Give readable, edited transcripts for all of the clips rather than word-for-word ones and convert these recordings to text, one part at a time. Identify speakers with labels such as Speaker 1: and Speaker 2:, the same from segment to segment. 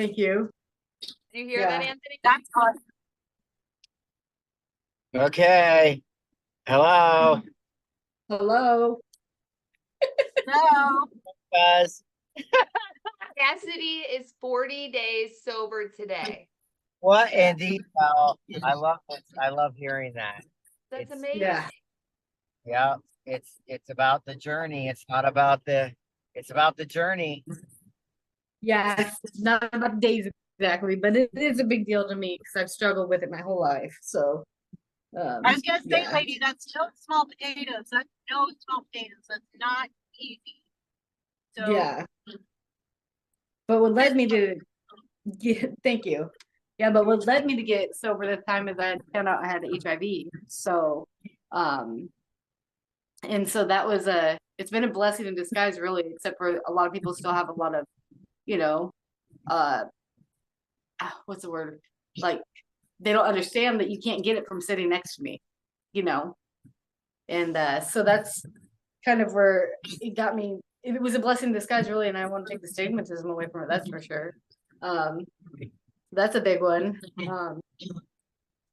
Speaker 1: Thank you.
Speaker 2: Did you hear that,
Speaker 1: Yeah.
Speaker 2: Anthony?
Speaker 3: That's awesome.
Speaker 4: Okay. Hello,
Speaker 1: Hello.
Speaker 3: Hello.
Speaker 4: guys.
Speaker 2: Cassidy is 40 days sober today.
Speaker 4: What in detail? I love this. I love hearing that.
Speaker 2: That's
Speaker 4: It's-
Speaker 2: amazing.
Speaker 1: Yeah.
Speaker 4: Yeah, it's about the journey. It's not about it's about the journey.
Speaker 1: Yes. Not about the days exactly, but it is a big deal to me because I've struggled with it my whole life. So
Speaker 3: I was gonna say,
Speaker 1: yeah.
Speaker 3: lady, that's no small potatoes. That's no small potatoes. That's not easy. So
Speaker 1: Yeah. But what led me to get, thank you. Yeah, but what led me to get sober this time is I found out I had HIV. So, and so that was it's been a blessing in disguise, really, except for a lot of people still have a lot of, you know, what's the word? Like, they don't understand that you can't get it from sitting next to me, you know? And so that's kind of where it got me. It was a blessing in disguise, really, and I want to take the stigmatism away from it, that's for sure. That's a big one.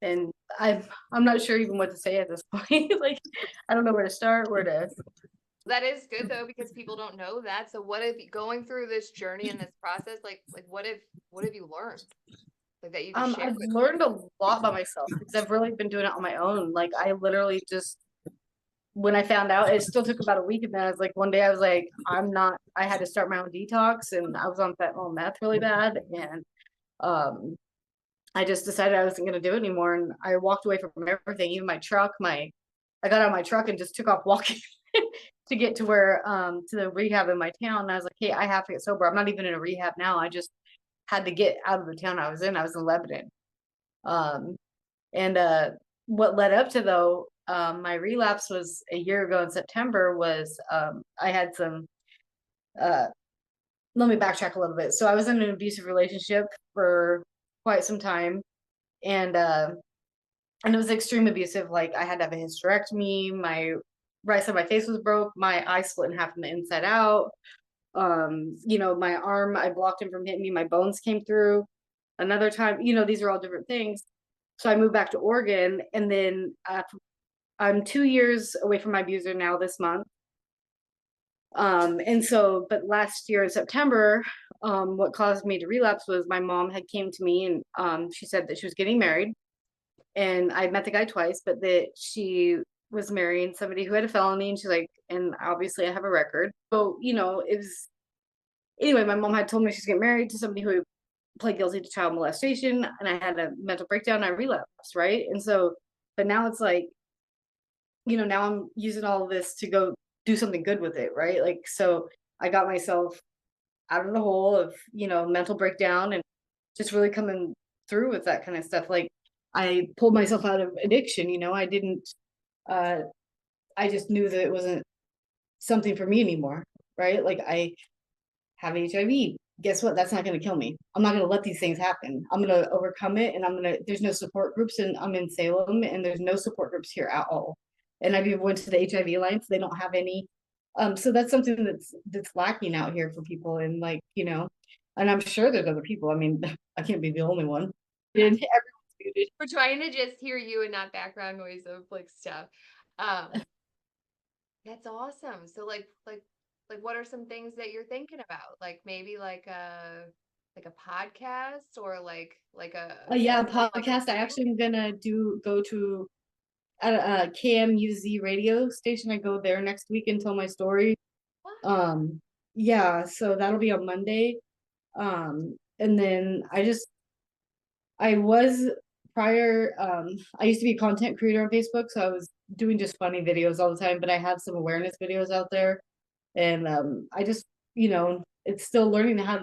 Speaker 1: And I'm not sure even what to say at this point. Like, I don't know where to start, where to.
Speaker 2: That is good though, because people don't know that. So what if going through this journey and this process, like what have you learned? Like that you can share
Speaker 1: I've
Speaker 2: with
Speaker 1: learned a lot by myself because I've really been doing it on my own. Like, I literally just, when I found out, it still took about a week, and then I was like, one day I was like, I had to start my own detox, and I was on fentanyl and meth really bad, and I just decided I wasn't going to do it anymore, and I walked away from everything, even my truck. I got out of my truck and just took off walking to get to where to the rehab in my town. And I was like, hey, I have to get sober. I'm not even in a rehab now. I just had to get out of the town I was in. I was in Lebanon. And what led up to my relapse was a year ago in September was I had some let me backtrack a little bit. So I was in an abusive relationship for quite some time, and it was extreme abusive. Like, I had to have a hysterectomy, my right side of my face was broke, my eye split in half from the inside out. My arm, I blocked him from hitting me, my bones came through. Another time, these are all different things. So I moved back to Oregon, and then I'm 2 years away from my abuser now this month. But last year in September, what caused me to relapse was my mom had came to me, and she said that she was getting married, and I met the guy twice, but that she was marrying somebody who had a felony, and she's like, and obviously I have a record. So, it was, anyway, my mom had told me she's getting married to somebody who pled guilty to child molestation, and I had a mental breakdown, I relapsed, right? And so, but now it's like, now I'm using all of this to go do something good with it, right? Like, so I got myself out of the hole of, mental breakdown, and just really coming through with that kind of stuff. Like, I pulled myself out of addiction, I didn't, I just knew that it wasn't something for me anymore, right? Like, I have HIV. Guess what? That's not going to kill me. I'm not going to let these things happen. I'm going to overcome it. And there's no support groups, and I'm in Salem, and there's no support groups here at all. And I even went to the HIV Alliance. They don't have any. So that's something that's lacking out here for people. And like, and I'm sure there's other people. I mean, I can't be the only one. And everyone's muted.
Speaker 2: We're trying to just hear you and not background noise of like stuff. That's awesome. So like what are some things that you're thinking about? Like maybe like a podcast, or like a
Speaker 1: yeah,
Speaker 2: like
Speaker 1: podcast. I actually am gonna go to a KMUZ radio station. I go there next week and tell my story.
Speaker 2: What?
Speaker 1: Yeah, so that'll be on Monday. And then I was prior, I used to be a content creator on Facebook, so I was doing just funny videos all the time, but I have some awareness videos out there. And I just, it's still learning how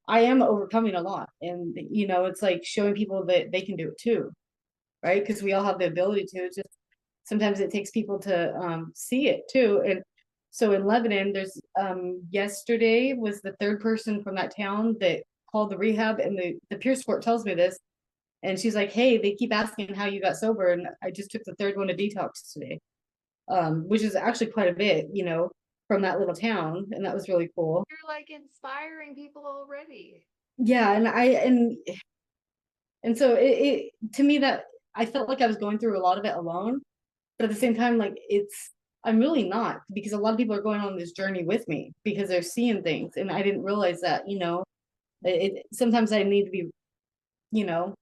Speaker 1: I am overcoming a lot. And, it's like showing people that they can do it too, right? Because we all have the ability to. It's just sometimes it takes people to see it too. And so in Lebanon, there's yesterday was the third person from that town that called the rehab, and the peer support tells me this. And she's like, hey, they keep asking how you got sober, and I just took the third one to detox today, which is actually quite a bit, from that little town, and that was really cool.
Speaker 2: You're like inspiring people already.
Speaker 1: yeah, and so it to me that I felt like I was going through a lot of it alone, but at the same time, like I'm really not, because a lot of people are going on this journey with me because they're seeing things, and I didn't realize that, sometimes I need to be, you know,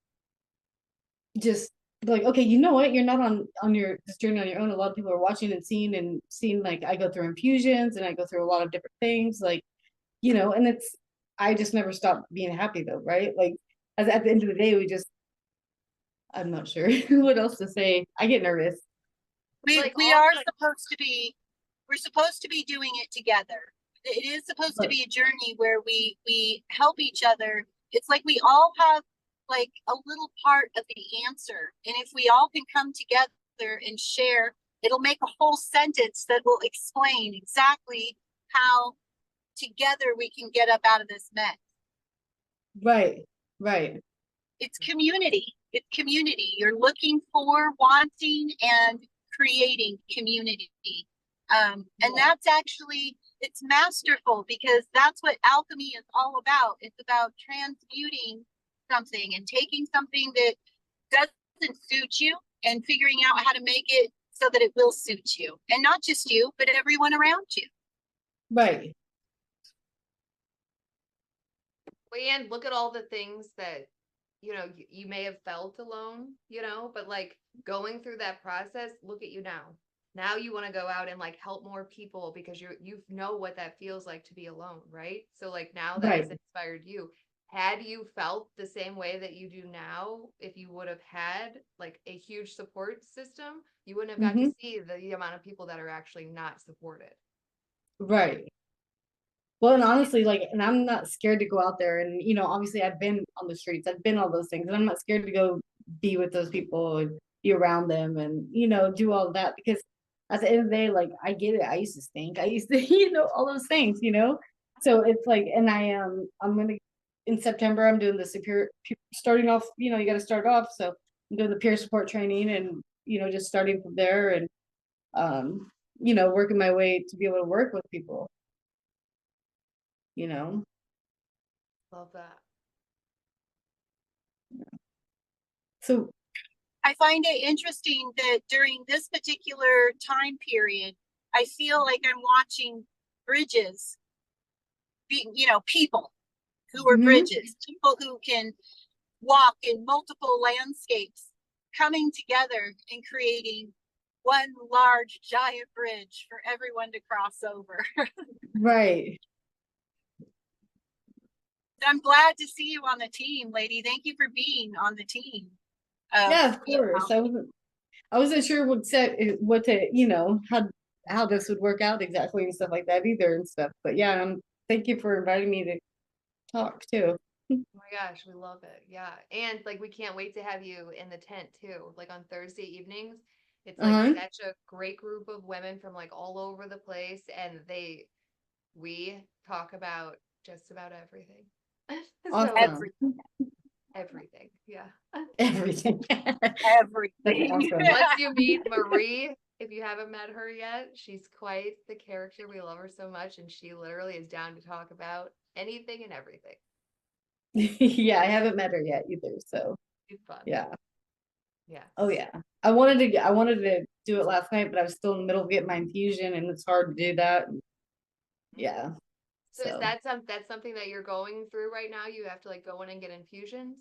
Speaker 1: just be like, okay, you know what, you're not on your this journey on your own. A lot of people are watching and seeing like I go through infusions and I go through a lot of different things, like, and I just never stopped being happy though, right? Like, as at the end of the day, I'm not sure what else to say. I get nervous.
Speaker 2: Like
Speaker 3: We
Speaker 2: all
Speaker 3: are
Speaker 2: the-
Speaker 3: supposed to be, we're supposed to be doing it together. It is supposed to
Speaker 1: Right.
Speaker 3: be a journey where we help each other. It's like we all have like a little part of the answer. And if we all can come together and share, it'll make a whole sentence that will explain exactly how together we can get up out of this mess.
Speaker 1: Right, right,
Speaker 3: It's community. It's community. You're looking for, wanting, and creating community. And that's actually, it's masterful, because that's what alchemy is all about. It's about transmuting something and taking something that doesn't suit you and figuring out how to make it so that it will suit you. And not just you, but everyone around you.
Speaker 1: right.
Speaker 2: Well, and look at all the things that, you may have felt alone, but like going through that process, look at you now. Now you want to go out and like help more people because you know what that feels like to be alone, right? So like now that has
Speaker 1: Right.
Speaker 2: inspired you. Had you felt the same way that you do now, if you would have had like a huge support system, you wouldn't have got
Speaker 1: Hmm.
Speaker 2: to see the amount of people that are actually not supported.
Speaker 1: Right. Well, and honestly, like, and I'm not scared to go out there, and obviously I've been on the streets, I've been all those things, and I'm not scared to go be with those people and be around them, and do all of that, because at the end of the day, like, I get it. I used to stink. I used to, all those things. So it's like, and I'm gonna in September I'm doing the superior starting off. You got to start off, so I'm doing the peer support training, and just starting from there, and working my way to be able to work with people. You know.
Speaker 2: Love that.
Speaker 1: So
Speaker 3: I find it interesting that during this particular time period, I feel like I'm watching bridges being, people who are
Speaker 1: mhm,
Speaker 3: bridges, people who can walk in multiple landscapes coming together and creating one large giant bridge for everyone to cross over.
Speaker 1: right.
Speaker 3: I'm glad to see you on the team, lady. Thank you for being on the team.
Speaker 1: Yeah, of course. I wasn't sure what to, how this would work out exactly and stuff like that either and stuff. But yeah, thank you for inviting me to talk too.
Speaker 2: Oh my gosh, we love it. Yeah. And like we can't wait to have you in the tent too. Like on Thursday evenings. It's like
Speaker 1: Uh-huh.
Speaker 2: such a great group of women from like all over the place and we talk about just about everything. So
Speaker 1: Awesome.
Speaker 2: everything. Yeah.
Speaker 1: Everything.
Speaker 3: Everything.
Speaker 1: Awesome.
Speaker 2: Once you meet Marie, if you haven't met her yet, she's quite the character. We love her so much and she literally is down to talk about anything and everything.
Speaker 1: Yeah, I haven't met her yet either. So
Speaker 2: It's fun.
Speaker 1: yeah.
Speaker 2: Yeah.
Speaker 1: Oh yeah. I wanted to do it last night, but I was still in the middle of getting my infusion, and it's hard to do that. Yeah.
Speaker 2: So is
Speaker 1: So
Speaker 2: that's something that you're going through right now? You have to like go in and get infusions?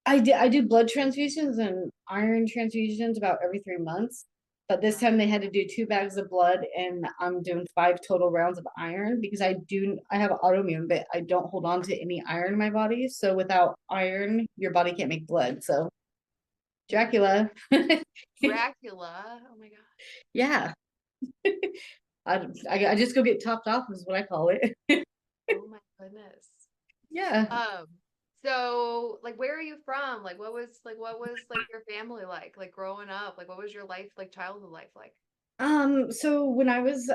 Speaker 1: I do blood transfusions and iron transfusions about every 3 months. But this time they had to do 2 bags of blood, and I'm doing 5 total rounds of iron because I have autoimmune, but I don't hold on to any iron in my body. So without iron, your body can't make blood. So Dracula.
Speaker 2: Dracula. Oh my god.
Speaker 1: Yeah. I just go get topped off is what I call it.
Speaker 2: Oh my goodness.
Speaker 1: Yeah.
Speaker 2: Um, so like where are you from? Like what was your family like growing up? Like what was your life like childhood life like?
Speaker 1: So when I was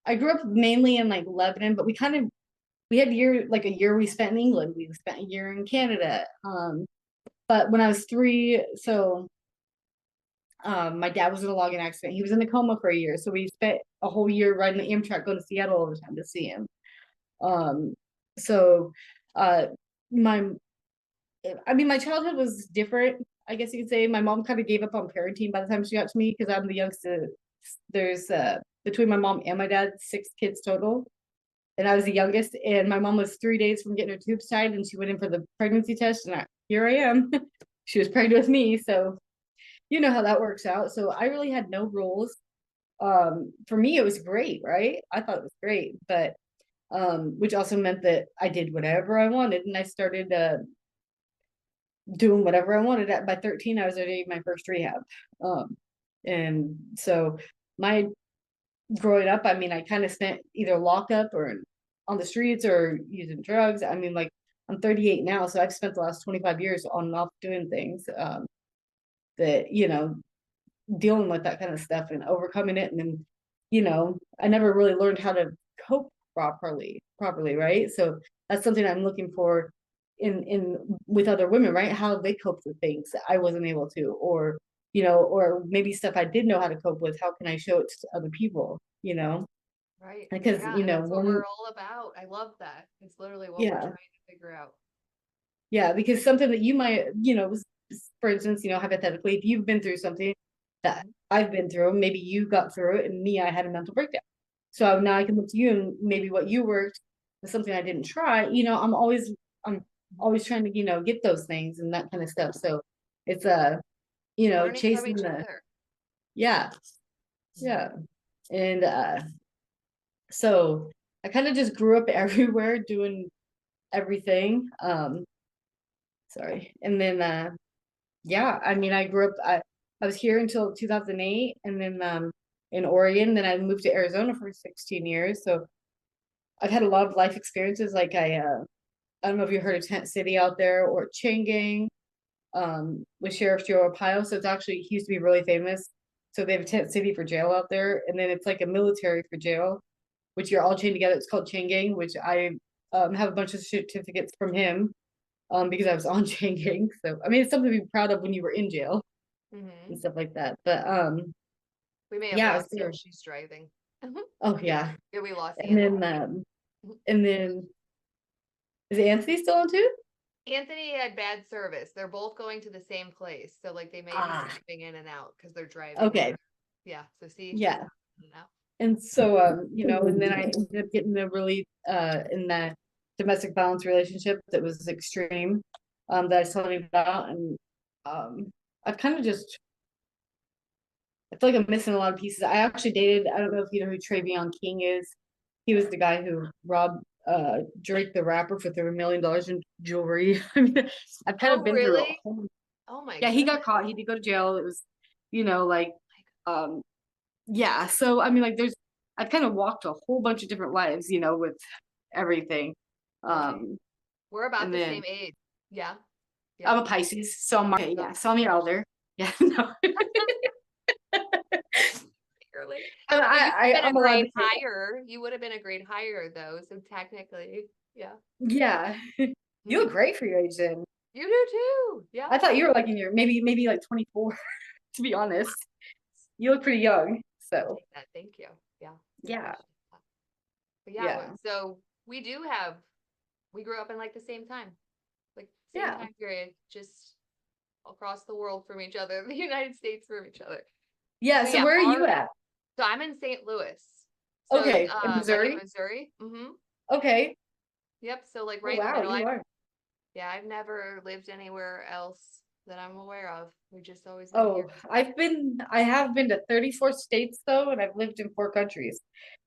Speaker 1: I grew up mainly in like Lebanon, but we had a year we spent in England. We spent a year in Canada. But when I was 3, my dad was in a logging accident. He was in a coma for a year. So we spent a whole year riding the Amtrak going to Seattle all the time to see him. Um So, uh, my, I mean, my childhood was different, I guess you could say. My mom kind of gave up on parenting by the time she got to me because I'm the youngest. There's between my mom and my dad, 6 kids total, and I was the youngest. And my mom was 3 days from getting her tubes tied, and she went in for the pregnancy test, and here I am. She was pregnant with me, so you know how that works out. So I really had no rules. For me, it was great, right? I thought it was great, but which also meant that I did whatever I wanted, and I started doing whatever I wanted. At by 13, I was already my first rehab. And so my growing up, I mean, I kind of spent either locked up or on the streets or using drugs. I mean, like I'm 38 now, so I've spent the last 25 years on and off doing things that, dealing with that kind of stuff and overcoming it. And then, I never really learned how to cope properly, right? So that's something I'm looking for in with other women, right? How they cope with things that I wasn't able to, or or maybe stuff I did know how to cope with. How can I show it to other people?
Speaker 2: Right.
Speaker 1: Because
Speaker 2: Yeah, and that's what
Speaker 1: one,
Speaker 2: we're all about. I love that. It's literally what we're
Speaker 1: yeah,
Speaker 2: trying to figure out.
Speaker 1: yeah, because something that you might, for instance, hypothetically, if you've been through something that I've been through, maybe you got through it, and me, I had a mental breakdown. So now I can look to you, and maybe what you worked is something I didn't try. I'm always trying to, get those things and that kind of stuff. So it's
Speaker 2: Learning from
Speaker 1: chasing
Speaker 2: each
Speaker 1: the,
Speaker 2: other.
Speaker 1: yeah, yeah. And so I kind of just grew up everywhere doing everything. Sorry. And then yeah, I mean, I was here until 2008, and then in Oregon, then I moved to Arizona for 16 years. So I've had a lot of life experiences. Like I don't know if you heard of Tent City out there, or Changing, with Sheriff Joe Arpaio. So it's actually, he used to be really famous. So they have a tent city for jail out there, and then it's like a military for jail, which you're all chained together. It's called chain gang, which I have a bunch of certificates from him, because I was on chain gang. So I mean, it's something to be proud of when you were in jail and
Speaker 2: Hmm.
Speaker 1: stuff like that. But
Speaker 2: We may have
Speaker 1: yeah,
Speaker 2: lost her.
Speaker 1: so
Speaker 2: She's driving.
Speaker 1: oh yeah,
Speaker 2: Yeah, we lost
Speaker 1: and
Speaker 2: Anthony.
Speaker 1: then is Anthony still on too?
Speaker 2: Anthony had bad service. They're both going to the same place. So like they may be
Speaker 1: Ah,
Speaker 2: skipping in and out because they're driving.
Speaker 1: okay,
Speaker 2: Yeah. So see, she's
Speaker 1: yeah.
Speaker 2: in and out.
Speaker 1: And so, and then I ended up getting a really in that domestic violence relationship that was extreme, that I was telling you about. And I've kind of just, I feel like I'm missing a lot of pieces. I actually dated, I don't know if you know who Travion King is. He was the guy who robbed Drake the rapper for $3 million in jewelry. I mean, I've kind of
Speaker 2: Oh,
Speaker 1: been through a
Speaker 2: really?
Speaker 1: whole,
Speaker 2: Oh my
Speaker 1: yeah, he
Speaker 2: goodness.
Speaker 1: got caught, he did go to jail. It was, like um yeah, so I mean, like, I've kind of walked a whole bunch of different lives, with everything.
Speaker 2: Right.
Speaker 1: Um,
Speaker 2: We're about
Speaker 1: and
Speaker 2: the
Speaker 1: then
Speaker 2: same age. Yeah.
Speaker 1: I'm
Speaker 2: Yeah.
Speaker 1: a Pisces, so I'm okay,
Speaker 2: So
Speaker 1: yeah, so I'm your elder. Yeah, no.
Speaker 2: early.
Speaker 1: I,
Speaker 2: So you would have been
Speaker 1: I'm
Speaker 2: a
Speaker 1: allowed
Speaker 2: grade
Speaker 1: to say that.
Speaker 2: higher. You would have been a grade higher though. So technically, yeah.
Speaker 1: Yeah, you look
Speaker 2: Mhm.
Speaker 1: great for your age then.
Speaker 2: You do too. Yeah.
Speaker 1: I thought you were like in your maybe like 24, to be honest. You look pretty young, so
Speaker 2: Take that. Thank you. Yeah.
Speaker 1: yeah,
Speaker 2: Appreciate that. But yeah,
Speaker 1: yeah,
Speaker 2: so we grew up in like the same time, like same
Speaker 1: yeah,
Speaker 2: time period, just across the world from each other, the United States from each other.
Speaker 1: yeah.
Speaker 2: So
Speaker 1: So
Speaker 2: yeah,
Speaker 1: where are you at?
Speaker 2: so I'm in St. Louis. So
Speaker 1: Okay, in
Speaker 2: like in
Speaker 1: Missouri.
Speaker 2: Missouri. Mm-hmm.
Speaker 1: Okay.
Speaker 2: Yep. So like
Speaker 1: Oh
Speaker 2: right in the
Speaker 1: wow,
Speaker 2: middle.
Speaker 1: you are.
Speaker 2: I've never lived anywhere else that I'm aware of. We've just always been here.
Speaker 1: Oh, I have been to 34 states though, and I've lived in 4 countries.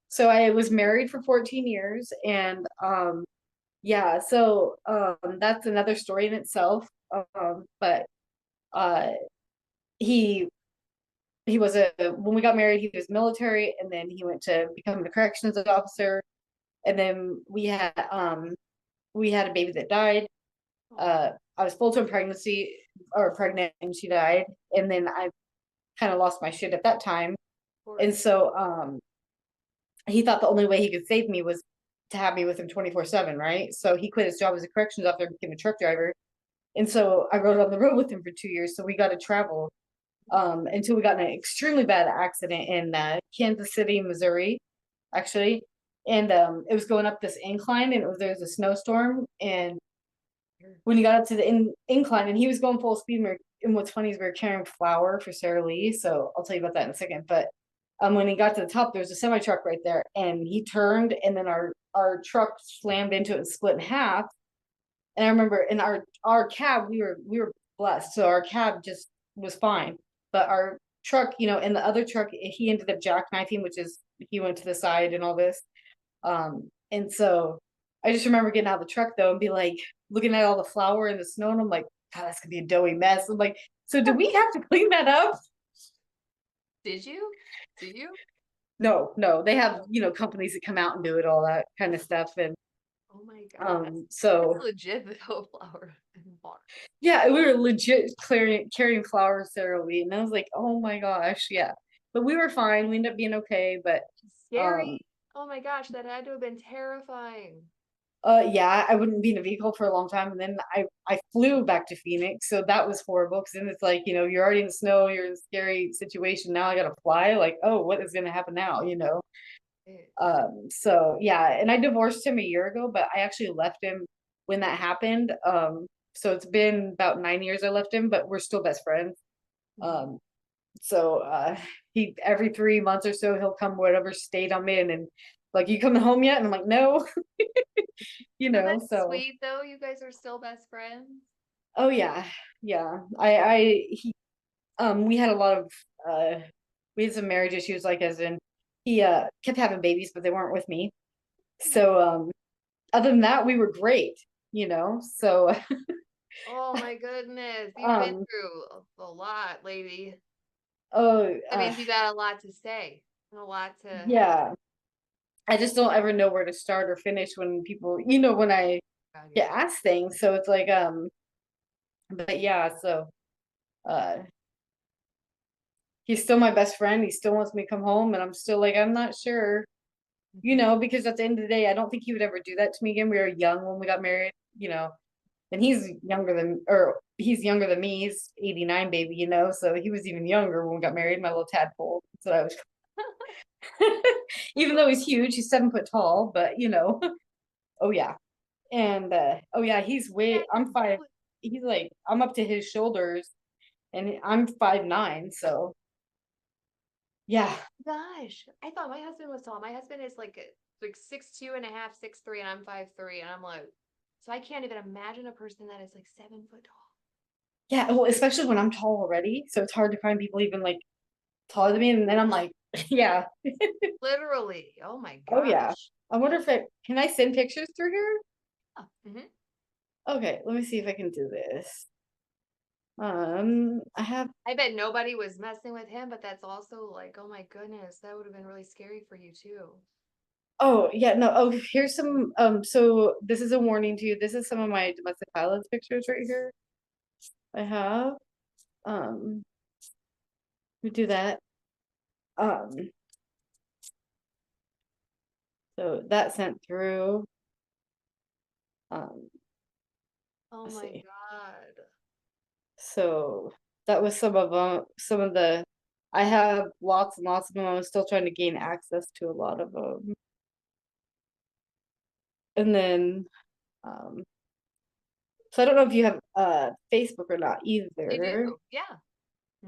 Speaker 1: So I was married for 14 years, and yeah, so that's another story in itself. But uh he he was a when we got married, he was military, and then he went to become a corrections officer, and then we had a baby that died.
Speaker 2: Oh, of
Speaker 1: I was full-term pregnant, and she died, and then I kind of lost my shit at that time.
Speaker 2: course.
Speaker 1: And so he thought the only way he could save me was to have me with him 24/7, right? So he quit his job as a corrections officer and became a truck driver. And so I rode on the road with him for 2 years. So we got to travel until we got in an extremely bad accident in Kansas City, Missouri, actually. and it was going up this incline, and there was a snowstorm, and when he got up to the incline, and he was going full speed, and what's funny is we were carrying flour for Sarah Lee, so I'll tell you about that in a second. But when he got to the top, there was a semi truck right there, and he turned, and then our truck slammed into it and split in half. And I remember in our cab, we were blessed, so our cab just was fine, but our truck, and the other truck, he ended up jackknifing, which is he went to the side and all this. And so I just remember getting out of the truck though and be like looking at all the flour and the snow, and I'm like, God, that's gonna be a doughy mess. I'm like, so do we have to clean that up?
Speaker 2: Did you? Did you?
Speaker 1: No, they have, companies that come out and do it, all that kind of stuff. And
Speaker 2: Oh my God.
Speaker 1: so
Speaker 2: That's legit though, flour and water.
Speaker 1: yeah, we were legit carrying flour, Sarah Lee, and I was like, oh my gosh, yeah. But we were fine. We ended up being okay. But
Speaker 2: Scary. Oh my gosh, that had to have been terrifying.
Speaker 1: yeah, I wouldn't be in a vehicle for a long time, and then I flew back to Phoenix, so that was horrible. Because then it's like, you're already in the snow, you're in a scary situation. Now I gotta fly. Like, oh, what is gonna happen now? So yeah, and I divorced him a year ago, but I actually left him when that happened. So it's been about 9 years I left him, but we're still best friends. So he every 3 months or so he'll come whatever state I'm in, and like, you coming home yet? And I'm like, no.
Speaker 2: That's
Speaker 1: So
Speaker 2: sweet though. You guys are still best friends.
Speaker 1: oh yeah, yeah. We had a lot of we had some marriage issues, like as in he kept having babies, but they weren't with me. So other than that, we were great. So
Speaker 2: Oh my goodness. You've been
Speaker 1: um
Speaker 2: through a lot, lady.
Speaker 1: oh
Speaker 2: That means you got a lot to say and a lot to.
Speaker 1: yeah. I just don't ever know where to start or finish when people, when I
Speaker 2: God,
Speaker 1: get
Speaker 2: yeah.
Speaker 1: asked things. So it's like but yeah, so uh he's still my best friend. He still wants me to come home, and I'm still like, I'm not sure, because at the end of the day, I don't think he would ever do that to me again. We were young when we got married. And he's younger than me. He's 89 baby, so he was even younger when we got married, my little tadpole. So I was even though he's huge, he's 7 foot tall, but oh yeah. And oh yeah, I'm five, he's like, I'm up to his shoulders, and I'm 5'9", so yeah.
Speaker 2: Gosh, I thought my husband was tall. My husband is like 6'2" and a half, 6'3", and I'm 5'3", and I'm like, so I can't even imagine a person that is like 7 foot tall.
Speaker 1: Yeah, well, especially when I'm tall already, so it's hard to find people even like taller than me, and then I'm like, yeah.
Speaker 2: Literally. Oh my
Speaker 1: Oh yeah.
Speaker 2: gosh.
Speaker 1: I wonder if can I send pictures through here?
Speaker 2: Oh, mhm.
Speaker 1: Okay, let me see if I can do this. I have.
Speaker 2: I bet nobody was messing with him, but that's also like, oh my goodness, that would have been really scary for you too.
Speaker 1: Oh yeah, no. Oh, here's some. So this is a warning to you. This is some of my domestic violence pictures right here. I have. We do that. Um. So that sent through.
Speaker 2: Oh
Speaker 1: Let's
Speaker 2: my
Speaker 1: see.
Speaker 2: God.
Speaker 1: So that was some of them. Some of the. I have lots and lots of them. I'm still trying to gain access to a lot of them. And then, so I don't know if you have Facebook or not
Speaker 2: I
Speaker 1: either.
Speaker 2: do. Yeah.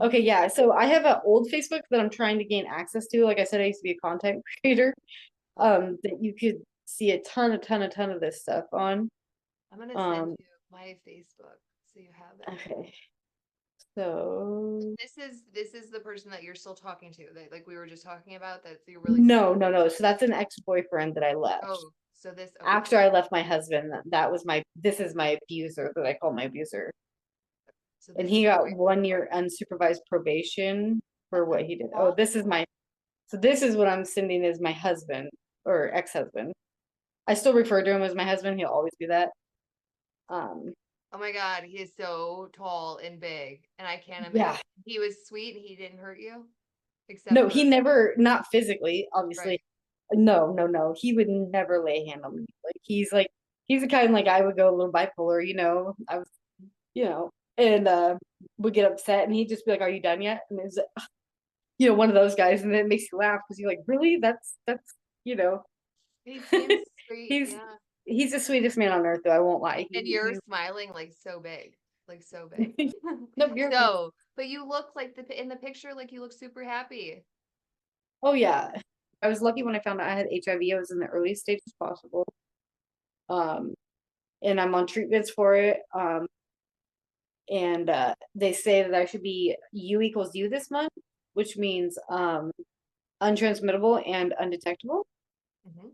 Speaker 1: Okay, yeah. So I have an old Facebook that I'm trying to gain access to. Like I said, I used to be a content creator. That you could see a ton of this stuff on.
Speaker 2: I'm gonna send you my Facebook so you have it.
Speaker 1: Okay. So
Speaker 2: This is the person that you're still talking to, that like we were just talking about, that you're really.
Speaker 1: no. So that's an ex-boyfriend that I left.
Speaker 2: Oh, so this okay.
Speaker 1: After I left my husband, this is my abuser that I call my abuser.
Speaker 2: So
Speaker 1: And
Speaker 2: this
Speaker 1: he
Speaker 2: is
Speaker 1: got 1 year unsupervised probation for what he did. Oh,
Speaker 2: awful.
Speaker 1: this is what I'm sending as my husband or ex-husband. I still refer to him as my husband. He'll always be that.
Speaker 2: Oh my God, he is so tall and big, and I can't imagine.
Speaker 1: Yeah.
Speaker 2: He was sweet and he didn't hurt you,
Speaker 1: No, he never, not physically, obviously.
Speaker 2: Right.
Speaker 1: No. He would never lay a hand on me. He's the kind, like, I would go a little bipolar, I was, and would get upset, and he'd just be like, "Are you done yet?" And it's one of those guys, and then it makes you laugh because you're like, really? That's.
Speaker 2: He seems sweet,
Speaker 1: He's
Speaker 2: yeah.
Speaker 1: he's the sweetest man on earth, though, I won't lie.
Speaker 2: And you're smiling like so big, like so big.
Speaker 1: Nope, you're okay.
Speaker 2: So, but you look like in the picture, like you look super happy.
Speaker 1: Oh yeah. I was lucky when I found out I had HIV. I was in the earliest stages possible. Um, and I'm on treatments for it. And they say that I should be U equals U this month, which means untransmittable and undetectable.
Speaker 2: Mm-hmm.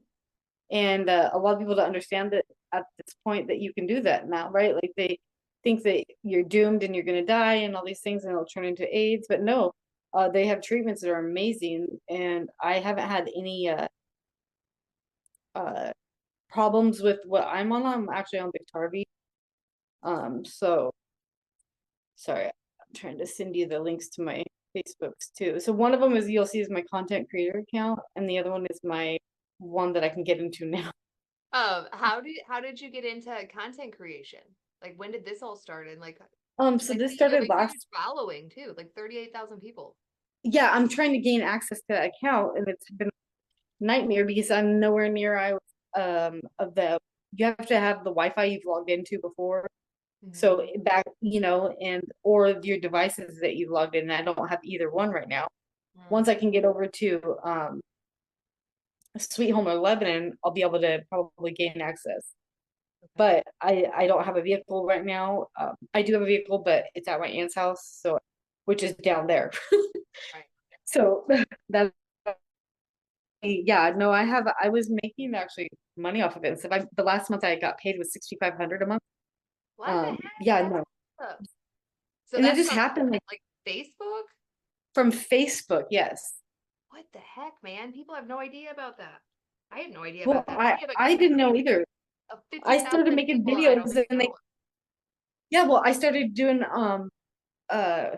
Speaker 1: And a lot of people don't understand that at this point that you can do that now, right? Like they think that you're doomed and you're going to die and all these things and it'll turn into AIDS, but no, they have treatments that are amazing, and I haven't had any uh, problems with what I'm on. I'm actually on Biktarvy. So sorry, I'm trying to send you the links to my Facebooks too. So one of them is you'll see is my content creator account, and the other one is my one that I can get into now.
Speaker 2: How did you get into content creation? Like when did this all start? And like
Speaker 1: So
Speaker 2: I
Speaker 1: this
Speaker 2: see you have
Speaker 1: started
Speaker 2: a huge
Speaker 1: last.
Speaker 2: following too, like 38,000 people.
Speaker 1: Yeah, I'm trying to gain access to that account, and it's been a nightmare because I'm nowhere near I of the you have to have the Wi-Fi you've logged into before. So
Speaker 2: Mhm.
Speaker 1: back, and or your devices that you've logged in. I don't have either one right now.
Speaker 2: Mm.
Speaker 1: Once I can get over to Sweet Home or Lebanon, I'll be able to probably gain access.
Speaker 2: Okay.
Speaker 1: But I don't have a vehicle right now. I do have a vehicle, but it's at my aunt's house, so which is down there.
Speaker 2: Right.
Speaker 1: So that yeah, no, I was making actually money off of it. So the last month I got paid was 6,500 a month.
Speaker 2: What the heck?
Speaker 1: Yeah,
Speaker 2: That's
Speaker 1: no.
Speaker 2: awesome. So
Speaker 1: And it
Speaker 2: that's
Speaker 1: just
Speaker 2: from
Speaker 1: happened
Speaker 2: like Facebook?
Speaker 1: from Facebook, yes.
Speaker 2: What the heck, man? People have no idea about that. I had no idea
Speaker 1: Well,
Speaker 2: about that.
Speaker 1: I
Speaker 2: I have
Speaker 1: I didn't know either.
Speaker 2: a
Speaker 1: I started
Speaker 2: 50,000
Speaker 1: making
Speaker 2: people and I don't
Speaker 1: videos
Speaker 2: even
Speaker 1: and they
Speaker 2: know.
Speaker 1: yeah, well, I started doing uh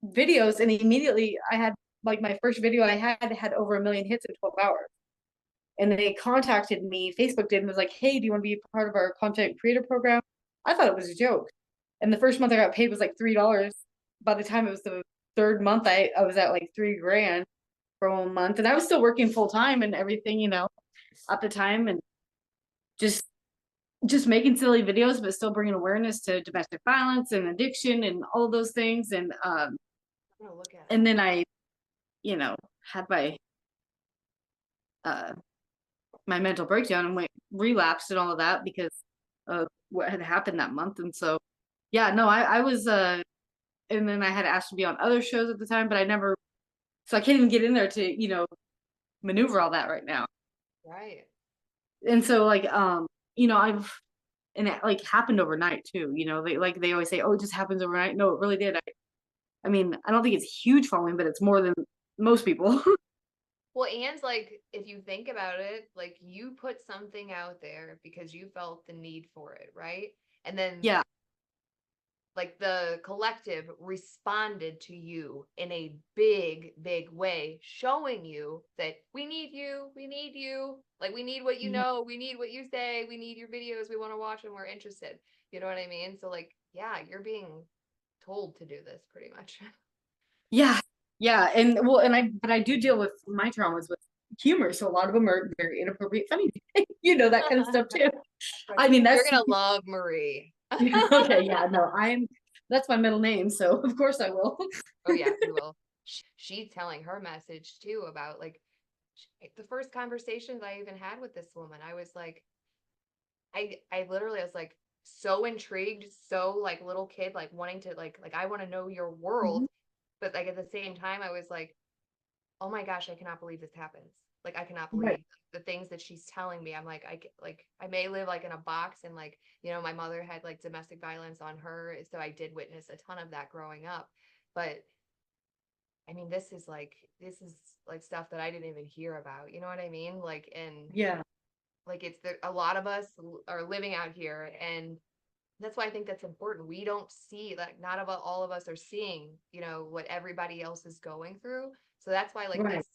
Speaker 1: videos, and immediately I had like my first video I had over 1 million hits in 12 hours. And they contacted me, Facebook did, and was like, "Hey, do you want to be a part of our content creator program?" I thought it was a joke. And the first month I got paid was like $3. By the time it was the third month, I was at like 3 grand for 1 month, and I was still working full time and everything, at the time, and just just making silly videos, but still bringing awareness to domestic violence and addiction and all of those things.
Speaker 2: I'm gonna look at it.
Speaker 1: And then I, had uh my mental breakdown and went relapsed and all of that because of what had happened that month. And so, yeah, no, I was, and then I had asked to be on other shows at the time, but I never, so I can't even get in there to, maneuver all that right now.
Speaker 2: Right.
Speaker 1: And so, like, and it like happened overnight too, they always say, oh, it just happens overnight. No, it really did. I mean, I don't think it's huge following, but it's more than most people.
Speaker 2: Well, and like if you think about it, like you put something out there because you felt the need for it, right? And then
Speaker 1: Yeah,
Speaker 2: like the collective responded to you in a big, big way, showing you that we need you, we need you, like we need what you know, we need what you say, we need your videos, we want to watch them, we're interested. You know what I mean? So like, yeah, you're being told to do this pretty much.
Speaker 1: yeah, yeah. And well, but I do deal with my traumas with humor. So a lot of them are very inappropriate, funny, that kind of stuff too. I mean,
Speaker 2: You're
Speaker 1: that's
Speaker 2: gonna love Marie.
Speaker 1: okay. Yeah, no, that's my middle name. So of course I will.
Speaker 2: Oh yeah, you will. She's telling her message too about like the first conversations I even had with this woman. I was like, I literally I was like so intrigued, so like little kid, like wanting to like I want to know your world,
Speaker 1: Mhm.
Speaker 2: but like at the same time, I was like, oh my gosh, I cannot believe this happens. Like I cannot
Speaker 1: Right.
Speaker 2: believe the things that she's telling me. I'm like, I may live like in a box, and like my mother had like domestic violence on her, so I did witness a ton of that growing up, but I mean, this is like stuff that I didn't even hear about. You know what I mean? Like, and
Speaker 1: Yeah.
Speaker 2: like it's a lot of us are living out here, and that's why I think that's important. We don't see, like, not about all of us are seeing, what everybody else is going through. So that's why like
Speaker 1: Right.
Speaker 2: these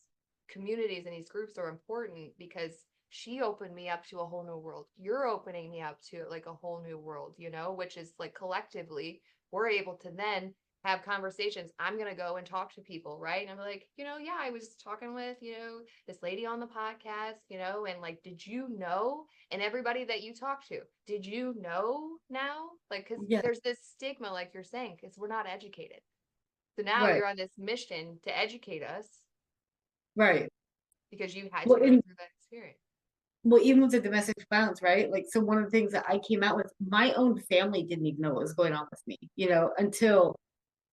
Speaker 2: communities and these groups are important, because she opened me up to a whole new world. You're opening me up to like a whole new world, which is like collectively we're able to then have conversations. I'm going to go and talk to people, right? And I'm like, yeah, I was talking with, this lady on the podcast, and like, did you know? And everybody that you talk to, did you know now? Like, because
Speaker 1: Yeah,
Speaker 2: there's this stigma, like you're saying, because we're not educated. So now
Speaker 1: right,
Speaker 2: you're on this mission to educate us
Speaker 1: right.
Speaker 2: because you had to
Speaker 1: Well,
Speaker 2: go
Speaker 1: and
Speaker 2: through that experience.
Speaker 1: well, even with the domestic violence, right? Like, so one of the things that I came out with, my own family didn't even know what was going on with me, until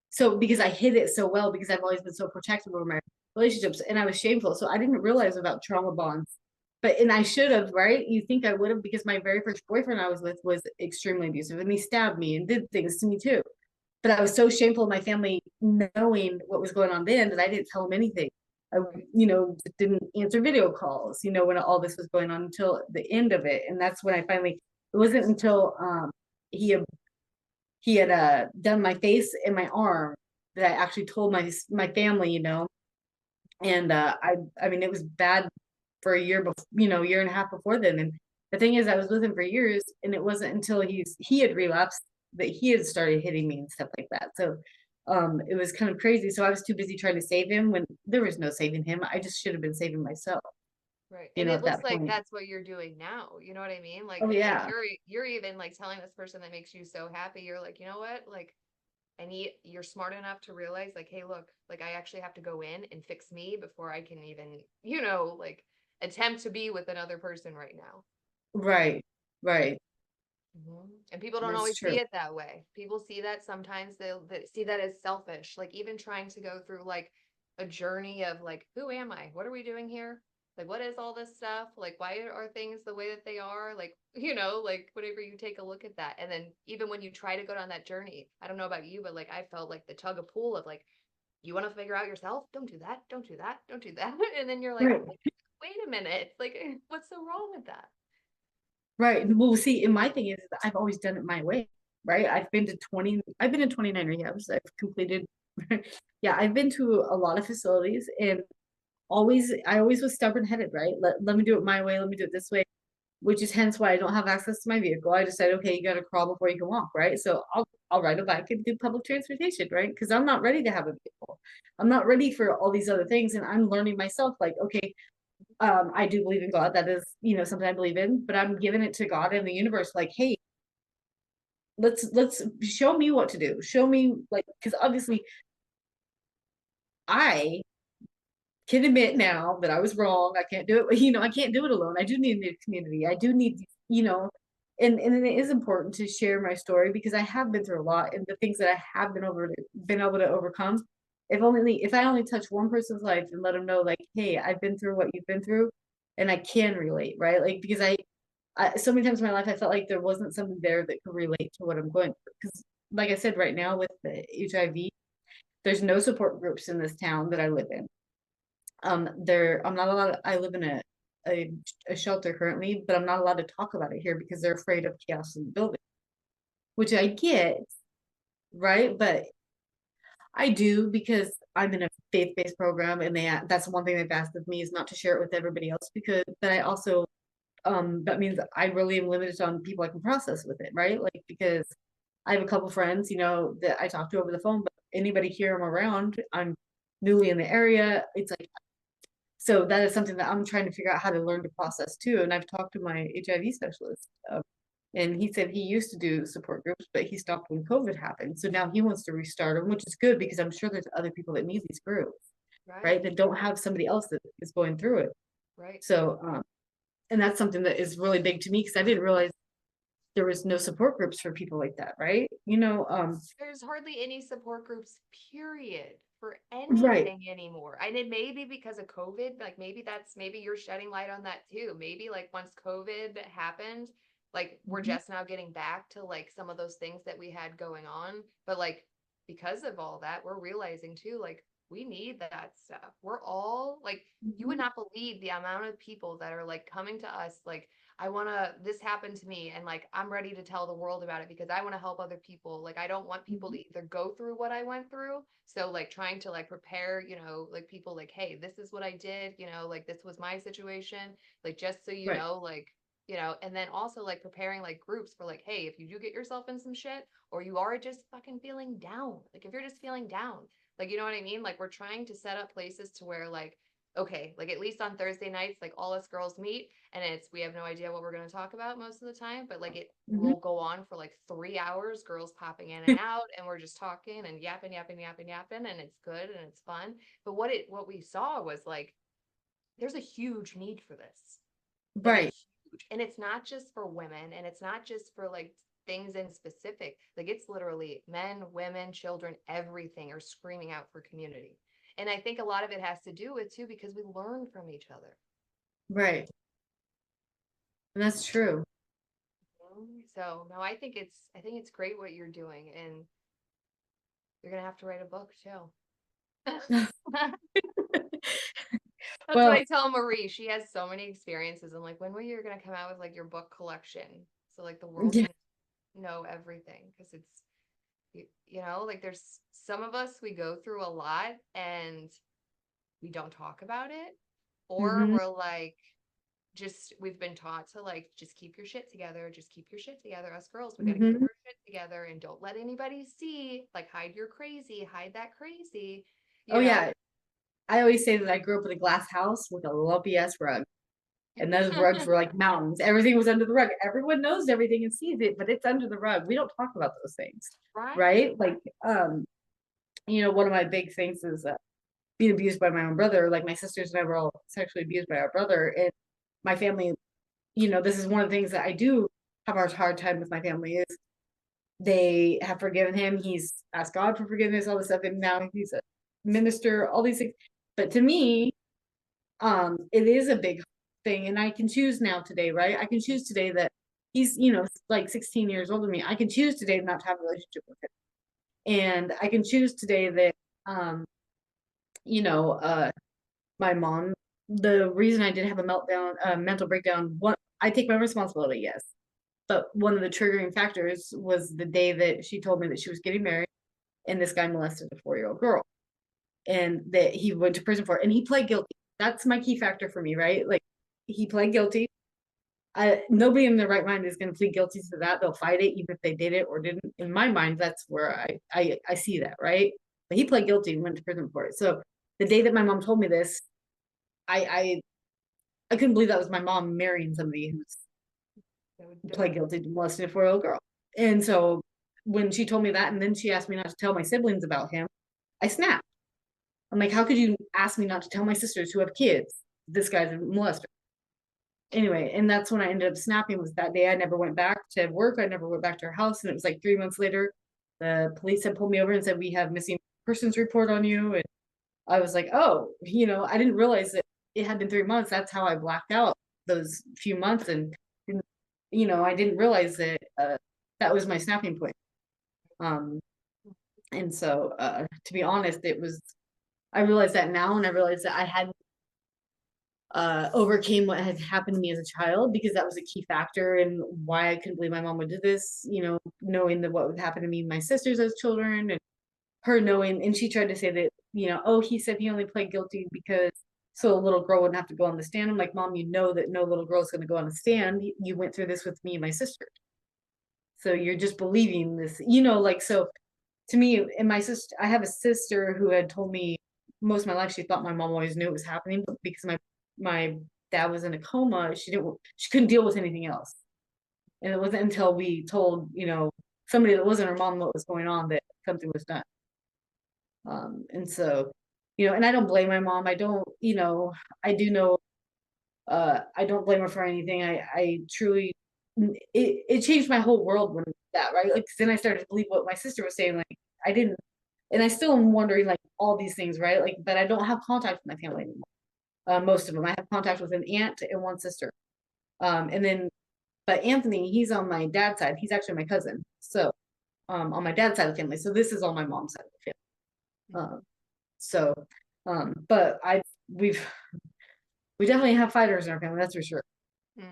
Speaker 1: so because I hid it so well because I've always been so protective over my relationships and I was shameful. So I didn't realize about trauma bonds. And I should have, right? You think I would have because my very first boyfriend I was with was extremely abusive and he stabbed me and did things to me too. But I was so shameful of my family knowing what was going on then that I didn't tell them anything. I,
Speaker 2: Right.
Speaker 1: didn't answer video calls, when all this was going on until the end of it. And that's when I finally, it wasn't until he had done my face and my arm that I actually told my family, and I mean it was bad for a year before, year and a half before then. And the thing is, I was with him for years, and it wasn't until he had relapsed that he had started hitting me and stuff like that. So it was kind of crazy. So I was too busy trying to save him when there was no saving him. I just should have been saving myself,
Speaker 2: Right. And it
Speaker 1: at
Speaker 2: looks
Speaker 1: that
Speaker 2: like
Speaker 1: point.
Speaker 2: that's what you're doing now. You know what I mean? Like,
Speaker 1: Oh
Speaker 2: and like
Speaker 1: yeah,
Speaker 2: you're even like telling this person that makes you so happy. You're like, you know what? Like, you're smart enough to realize like, hey, look, like I actually have to go in and fix me before I can even, like attempt to be with another person right now.
Speaker 1: right, right.
Speaker 2: And people don't
Speaker 1: That's
Speaker 2: always
Speaker 1: true.
Speaker 2: see it that way. People see that sometimes they see that as selfish. Like even trying to go through like a journey of like, who am I? What are we doing here? Like, what is all this stuff? Like, why are things the way that they are? Like, like whenever you take a look at that. And then even when you try to go down that journey, I don't know about you, but like I felt like the tug of pull of like, you want to figure out yourself? Don't do that. Don't do that. Don't do that. And then you're like,
Speaker 1: Right.
Speaker 2: wait a minute. Like, what's so wrong with that?
Speaker 1: Right. Well, see, and my thing is that I've always done it my way, right? I've been to 29 rehabs. I've completed, yeah, I've been to a lot of facilities and I always was stubborn headed, right? Let me do it my way. Let me do it this way, which is hence why I don't have access to my vehicle. I decided, okay, you got to crawl before you can walk, right? So I'll ride a bike and do public transportation, right? Because I'm not ready to have a vehicle. I'm not ready for all these other things. And I'm learning myself, like, okay, I do believe in God. That is, something I believe in, but I'm giving it to God and the universe, like, hey, let's show me what to do. Show me, like, because obviously I can admit now that I was wrong. I can't do it, I can't do it alone. I do need a community. I do need, and it is important to share my story because I have been through a lot and the things that I have been able to overcome. If I only touch one person's life and let them know, like, hey, I've been through what you've been through, and I can relate, right? Like because I so many times in my life I felt like there wasn't something there that could relate to what I'm going through. Because, like I said, right now with the HIV, there's no support groups in this town that I live in. I'm not allowed. I live in a shelter currently, but I'm not allowed to talk about it here because they're afraid of chaos in the building, which I get, right? But I do because I'm in a faith-based program, and that's one thing they've asked of me is not to share it with everybody else because. But I also that means I really am limited on people I can process with it, right? Like because I have a couple friends, that I talk to over the phone, but anybody here I'm around, I'm newly in the area. It's like so that is something that I'm trying to figure out how to learn to process too. And I've talked to my HIV specialist, and he said he used to do support groups, but he stopped when COVID happened. So now he wants to restart them, which is good because I'm sure there's other people that need these groups,
Speaker 2: Right.
Speaker 1: right? That don't have somebody else that is going through it.
Speaker 2: Right.
Speaker 1: So, and that's something that is really big to me because I didn't realize there was no support groups for people like that, right?
Speaker 2: There's hardly any support groups, period, for
Speaker 1: Right.
Speaker 2: anything anymore. And it may be because of COVID, like maybe you're shedding light on that too. Maybe like once COVID happened, like we're
Speaker 1: Mhm.
Speaker 2: just now getting back to like some of those things that we had going on. But like because of all that, we're realizing too, like we need that stuff. We're all like, you would
Speaker 1: Mhm.
Speaker 2: not believe the amount of people that are like coming to us like, this happened to me and like I'm ready to tell the world about it because I want to help other people. Like I don't want people to either go through what I went through. So like trying to like prepare, like people like, hey, this is what I did, like this was my situation. Like just so you
Speaker 1: Right.
Speaker 2: know, like you know, and then also like preparing like groups for like, hey, if you do get yourself in some shit, or you are just fucking feeling down, like if you're just feeling down, like, you know what I mean? Like we're trying to set up places to where like, okay, like at least on Thursday nights, like all us girls meet and we have no idea what we're going to talk about most of the time, but like it
Speaker 1: Mhm.
Speaker 2: will go on for like 3 hours, girls popping in and out, and we're just talking and yapping, and it's good and it's fun. But what we saw was like, there's a huge need for this. Like
Speaker 1: Right.
Speaker 2: it's huge. And it's not just for women, and it's not just for like things in specific. Like it's literally men, women, children, everything are screaming out for community. And I think a lot of it has to do with too, because we learn from each other.
Speaker 1: Right. And that's true.
Speaker 2: So no, I think it's great what you're doing, and you're gonna have to write a book too. That's what
Speaker 1: Well,
Speaker 2: I tell Marie. She has so many experiences. I'm like, when will you gonna come out with like your book collection? So like the world
Speaker 1: yeah.
Speaker 2: can know everything, because it's you know, like there's some of us, we go through a lot and we don't talk about it, or
Speaker 1: Mhm.
Speaker 2: we're like, just we've been taught to like just keep your shit together, just keep your shit together. Us girls, we got to keep
Speaker 1: Mhm.
Speaker 2: our shit together and don't let anybody see, like hide your crazy, hide that crazy,
Speaker 1: Oh
Speaker 2: you know.
Speaker 1: yeah. I always say that I grew up in a glass house with a lumpy ass rug. And those rugs were like mountains. Everything was under the rug. Everyone knows everything and sees it, but it's under the rug. We don't talk about those things.
Speaker 2: Right.
Speaker 1: Right? Like one of my big things is being abused by my own brother. Like my sisters and I were all sexually abused by our brother. And my family, this is one of the things that I do have a hard time with my family is they have forgiven him. He's asked God for forgiveness, all this stuff, and now he's a minister, all these things. But to me, it is a big thing, and I can choose now today, right? I can choose today that he's, like 16 years older than me. I can choose today not to have a relationship with him, and I can choose today that, um, you know, uh, my mom. The reason I did have a meltdown, mental breakdown, what I take my responsibility, yes. But one of the triggering factors was the day that she told me that she was getting married and this guy molested a 4-year-old girl and that he went to prison for it and he pled guilty. That's my key factor for me, right? Like he pled guilty. Nobody in their right mind is going to plead guilty to that. They'll fight it even if they did it or didn't. In my mind, that's where I see that, right? But he pled guilty and went to prison for it. So the day that my mom told me this, I I couldn't believe that was my mom marrying somebody who's pled guilty to molesting a 4-year-old girl. And so when she told me that, and then she asked me not to tell my siblings about him, I snapped. I'm like, how could you ask me not to tell my sisters who have kids? This guy's a molester. Anyway, and that's when I ended up snapping. Was that day I never went back to work. I never went back to her house, and it was like 3 months later, the police had pulled me over and said we have missing persons report on you. And I was like, oh, I didn't realize that it had been 3 months. That's how I blacked out those few months, and I didn't realize that that was my snapping point. Um, and so, to be honest, I realized that now, and I realized that I hadn't overcame what had happened to me as a child because that was a key factor in why I couldn't believe my mom would do this, knowing that what would happen to me and my sisters as children, and her knowing, and she tried to say that, oh, he said he only pled guilty because so a little girl wouldn't have to go on the stand. I'm like, Mom, you know that no little girl's going to go on the stand. You went through this with me and my sister. So you're just believing this, like, so to me, and my sister, I have a sister who had told me most of my life she thought my mom always knew it was happening, but because my dad was in a coma, she couldn't deal with anything else. And it wasn't until we told, somebody that wasn't her mom what was going on that something was done. And so, and I don't blame my mom. I don't, I do know I don't blame her for anything. I truly it changed my whole world when that, right? Like then I started to believe what my sister was saying. Like I didn't, and I still am wondering like all these things, right? Like, but I don't have contact with my family anymore. Most of them. I have contact with an aunt and one sister. And then but Anthony, he's on my dad's side. He's actually my cousin. So on my dad's side of the family. So this is on my mom's side of the family. So but we've we definitely have fighters in our family, that's for sure.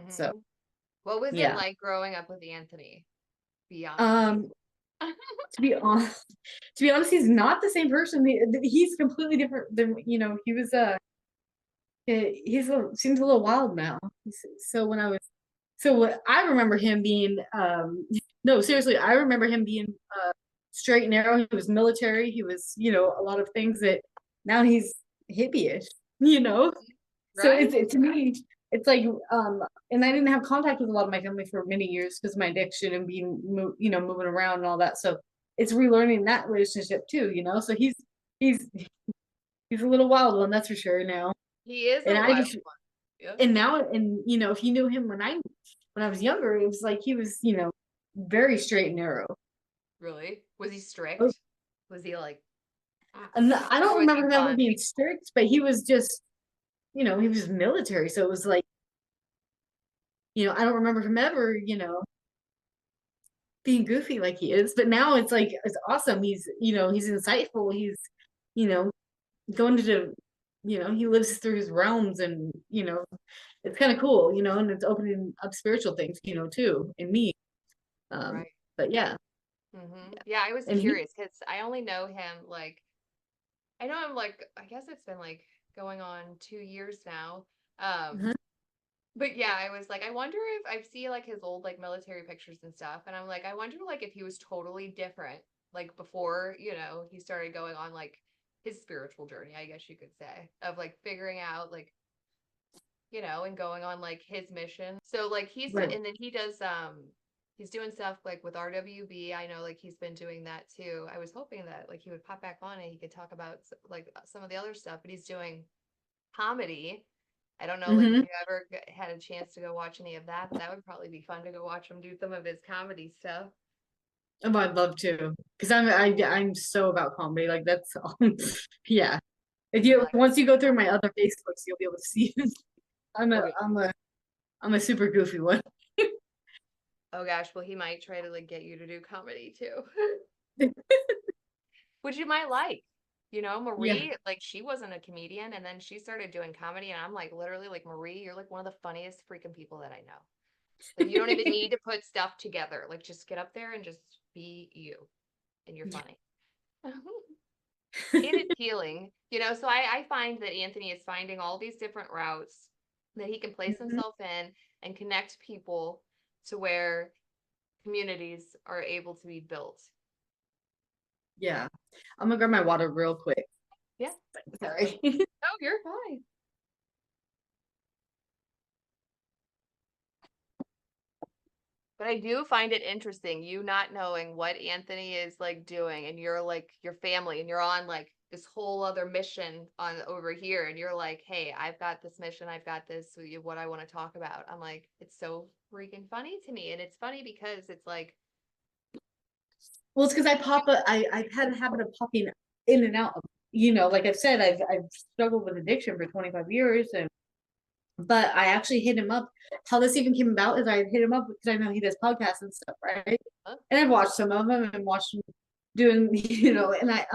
Speaker 1: So
Speaker 2: what was it
Speaker 1: yeah.
Speaker 2: like growing up with Anthony? Beyond.
Speaker 1: To be honest, he's not the same person. He's completely different than he was. Seems a little wild now. So when I was So what I remember him being, no, seriously, I remember him being straight and narrow. He was military. He was, a lot of things that now he's hippie-ish, you know? So
Speaker 2: Right?
Speaker 1: to me, it's like, and I didn't have contact with a lot of my family for many years because of my addiction and being, moving around and all that. So it's relearning that relationship too, So he's he's a little wild one, that's for sure now.
Speaker 2: He is
Speaker 1: And
Speaker 2: a
Speaker 1: I
Speaker 2: wild
Speaker 1: just,
Speaker 2: one. Yeah.
Speaker 1: and now, and if you knew him when I was younger, it was like he was, very straight and narrow.
Speaker 2: Really? Was he
Speaker 1: Oh,
Speaker 2: strict? Was he like,
Speaker 1: and I don't
Speaker 2: or was he
Speaker 1: remember him ever
Speaker 2: fun?
Speaker 1: being strict, but he was just, he was military. So it was like, I don't remember him ever, being goofy like he is. But now it's like it's awesome. He's, he's insightful. He's, you know, going to, he lives through his realms, and it's kind of cool, and it's opening up spiritual things, too, in me. Um,
Speaker 2: Right.
Speaker 1: but yeah,
Speaker 2: Yeah, I was
Speaker 1: and he,
Speaker 2: curious because I only know him like I know him like I guess it's been like going on 2 years now.
Speaker 1: uh-huh.
Speaker 2: But yeah, I was like, I wonder if I see like his old like military pictures and stuff, and I'm like, I wonder like if he was totally different like before, he started going on like his spiritual journey, I guess you could say, of like figuring out like, and going on like his mission. So like
Speaker 1: Right.
Speaker 2: and then he's doing stuff like with RWB. I know like he's been doing that too. I was hoping that like he would pop back on and he could talk about like some of the other stuff, but he's doing comedy. I don't know, like, if
Speaker 1: Hmm.
Speaker 2: you ever had a chance to go watch any of that, but that would probably be fun to go watch him do some of his comedy stuff.
Speaker 1: Oh, I'd love to, because I'm so about comedy. Like that's yeah. If you
Speaker 2: Nice.
Speaker 1: once you go through my other Facebooks, you'll be able to see. I'm a
Speaker 2: Right.
Speaker 1: I'm a I'm a super goofy one.
Speaker 2: Oh gosh, well, he might try to like get you to do comedy too, which you might like.
Speaker 1: Yeah.
Speaker 2: Marie, like, she wasn't a comedian, and then she started doing comedy, and I'm like, literally, like, Marie, you're like one of the funniest freaking people that I know. Like, you don't even need to put stuff together. Like, just get up there and just be you, and you're funny. And it's healing, so I find that Anthony is finding all these different routes that he can place
Speaker 1: Mhm.
Speaker 2: himself in and connect people to where communities are able to be built.
Speaker 1: Yeah. I'm gonna grab my water real quick.
Speaker 2: Yeah.
Speaker 1: Sorry.
Speaker 2: Oh, you're fine. But I do find it interesting, you not knowing what Anthony is like doing, and you're like your family, and you're on like this whole other mission on over here, and you're like, hey, I've got this mission, I've got this, what I want to talk about. I'm like, it's so freaking funny to me. And it's funny because it's like,
Speaker 1: Well, it's because I've had a habit of popping in and out of, like I've said, I've struggled with addiction for 25 years, and but I actually hit him up. How this even came about is I hit him up because I know he does podcasts and stuff, right?
Speaker 2: huh?
Speaker 1: And I've watched some of them and watched him doing, and I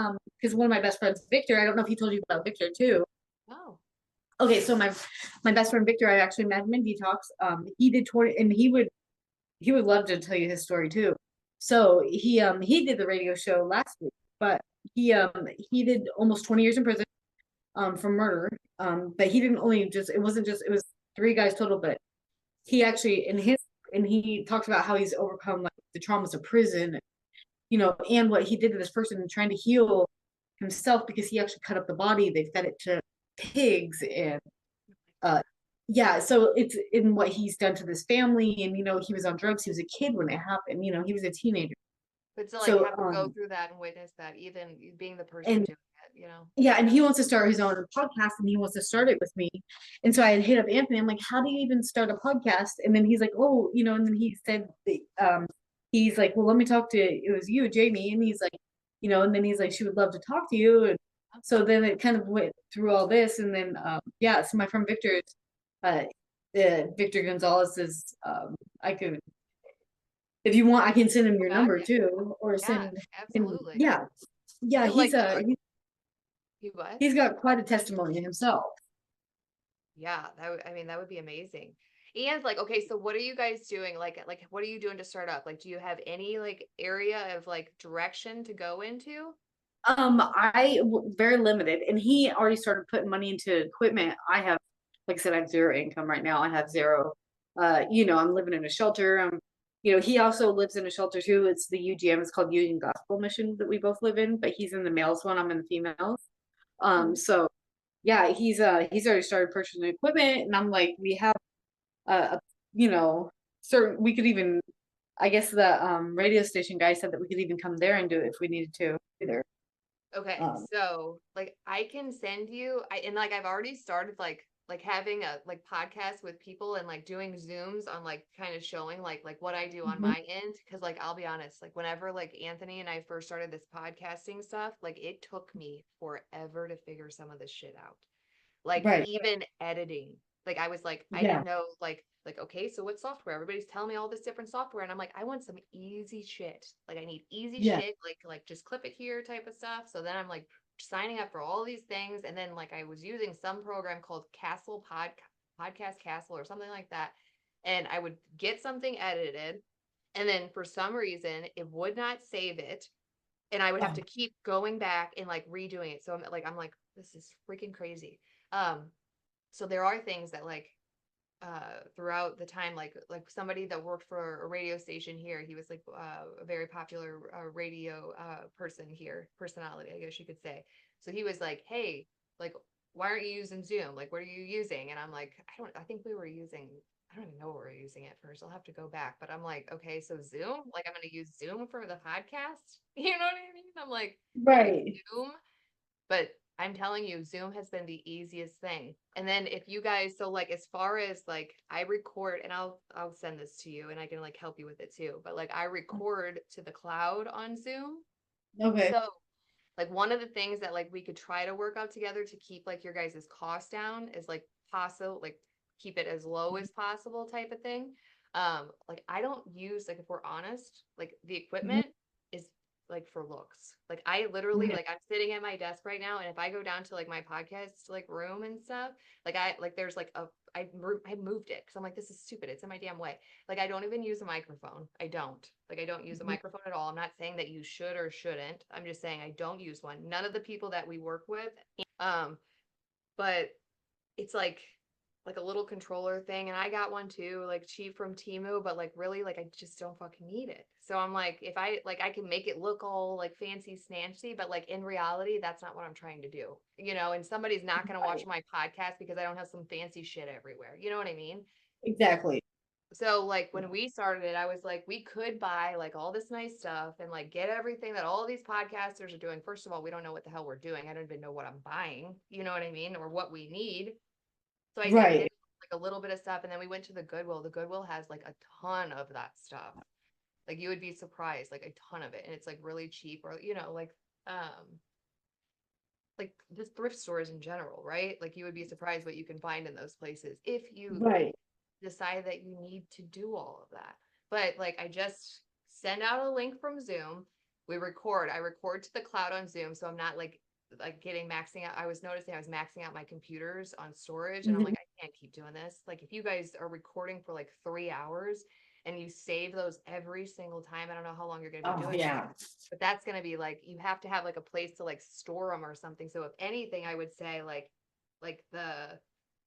Speaker 1: because one of my best friends, Victor, I don't know if he told you about Victor too.
Speaker 2: Oh,
Speaker 1: Okay, so my best friend Victor, I actually met him in detox. He did 20, and he would love to tell you his story too. So he did the radio show last week, but he did almost 20 years in prison for murder. But he didn't only just it was three guys total, but he actually and he talks about how he's overcome like the traumas of prison, and what he did to this person and trying to heal himself because he actually cut up the body. They fed it to pigs, and uh yeah, so it's in what he's done to this family. And he was on drugs, he was a kid when it happened, he was a teenager.
Speaker 2: but to like
Speaker 1: So
Speaker 2: have to go through that and witness that, even being the person
Speaker 1: and
Speaker 2: doing it.
Speaker 1: yeah, and he wants to start his own podcast, and he wants to start it with me. And so I had hit up Anthony. I'm like, how do you even start a podcast? And then he's like, oh, and then he said, he's like, well, let me talk to, it was you, Jamie. And he's like, and then he's like, she would love to talk to you. And so then it kind of went through all this. And then, yeah, so my friend Victor, uh, Victor Gonzalez is, I could, if you want, I can send him your
Speaker 2: Back
Speaker 1: number
Speaker 2: it.
Speaker 1: too, or
Speaker 2: Yeah,
Speaker 1: send him,
Speaker 2: absolutely.
Speaker 1: yeah. Yeah,
Speaker 2: So like, you what?
Speaker 1: he's got quite a testimony himself.
Speaker 2: Yeah, I mean, that would be amazing. And like, okay, so what are you guys doing? Like, what are you doing to start up? Like, do you have any like area of like direction to go into?
Speaker 1: Very limited, and he already started putting money into equipment. I have, like I said, I have zero income right now. I have zero. I'm living in a shelter. He also lives in a shelter too. It's the UGM. It's called Union Gospel Mission that we both live in, but he's in the males one. I'm in the females. So yeah, he's already started purchasing equipment, and I'm like, we have a certain, we could even, I guess the radio station guy said that we could even come there and do it if we needed to either.
Speaker 2: Okay, so like I can send you, I've already started like having a like podcast with people and like doing Zooms on like kind of showing like what I do on my end, because like I'll be honest, like whenever like Anthony and I first started this podcasting stuff, like it took me forever to figure some of this shit out. Like
Speaker 1: Right.
Speaker 2: even editing. Like I was like, I
Speaker 1: Yeah.
Speaker 2: didn't know like, okay, so what software? Everybody's telling me all this different software. And I'm like, I want some easy shit. Like I need easy
Speaker 1: Yeah.
Speaker 2: shit, like just clip it here type of stuff. So then I'm like signing up for all these things. And then like I was using some program called Podcast Castle or something like that. And I would get something edited. And then for some reason it would not save it. And I would have to keep going back and like redoing it. So I'm like, this is freaking crazy. So there are things that like throughout the time, like somebody that worked for a radio station here, he was like a very popular radio personality, I guess you could say. So he was like, hey, like, why aren't you using Zoom? Like, what are you using? And I'm like, I think we were using, I don't even know what we were using at first. I'll have to go back. But I'm like, okay, so Zoom, like I'm going to use Zoom for the podcast. You know what I mean? I'm like,
Speaker 1: Right.
Speaker 2: Zoom. But I'm telling you, Zoom has been the easiest thing. And then if you guys, so like as far as like I record, and I'll send this to you and I can like help you with it too. But like I record to the cloud on Zoom.
Speaker 1: Okay.
Speaker 2: So like one of the things that like we could try to work out together to keep like your guys' cost down is like possible, like keep it as low as possible type of thing. Like I don't use, like if we're honest, like the equipment is like for looks. Like I literally like I'm sitting at my desk right now, and if I go down to like my podcast like room and stuff, like I like there's like I moved it because I'm like, this is stupid. It's in my damn way. Like I don't even use a microphone. I don't use a microphone at all. I'm not saying that you should or shouldn't. I'm just saying I don't use one. None of the people that we work with. But it's like a little controller thing, and I got one too, like cheap from Temu, but like really like I just don't fucking need it. So I'm like, if I like I can make it look all like fancy snancy, but like in reality that's not what I'm trying to do, and somebody's not going to watch my podcast because I don't have some fancy shit everywhere, you know what I mean?
Speaker 1: Exactly.
Speaker 2: So like when we started it, I was like, we could buy like all this nice stuff and like get everything that all these podcasters are doing. First of all, we don't know what the hell we're doing. I don't even know what I'm buying, you know what I mean, or what we need. So I did
Speaker 1: Right.
Speaker 2: like a little bit of stuff, and then we went to the Goodwill. The Goodwill has like a ton of that stuff. Like you would be surprised, like a ton of it, and it's like really cheap, or like just thrift stores in general, right? Like you would be surprised what you can find in those places if you
Speaker 1: Right.
Speaker 2: decide that you need to do all of that. But like I just send out a link from Zoom. I record to the cloud on Zoom, so I'm not like getting maxing out. I was noticing I was maxing out my computers on storage, and I'm like, I can't keep doing this. Like if you guys are recording for like 3 hours and you save those every single time, I don't know how long you're gonna be doing
Speaker 1: Yeah.
Speaker 2: it, but that's gonna be like you have to have like a place to like store them or something. So if anything, I would say like the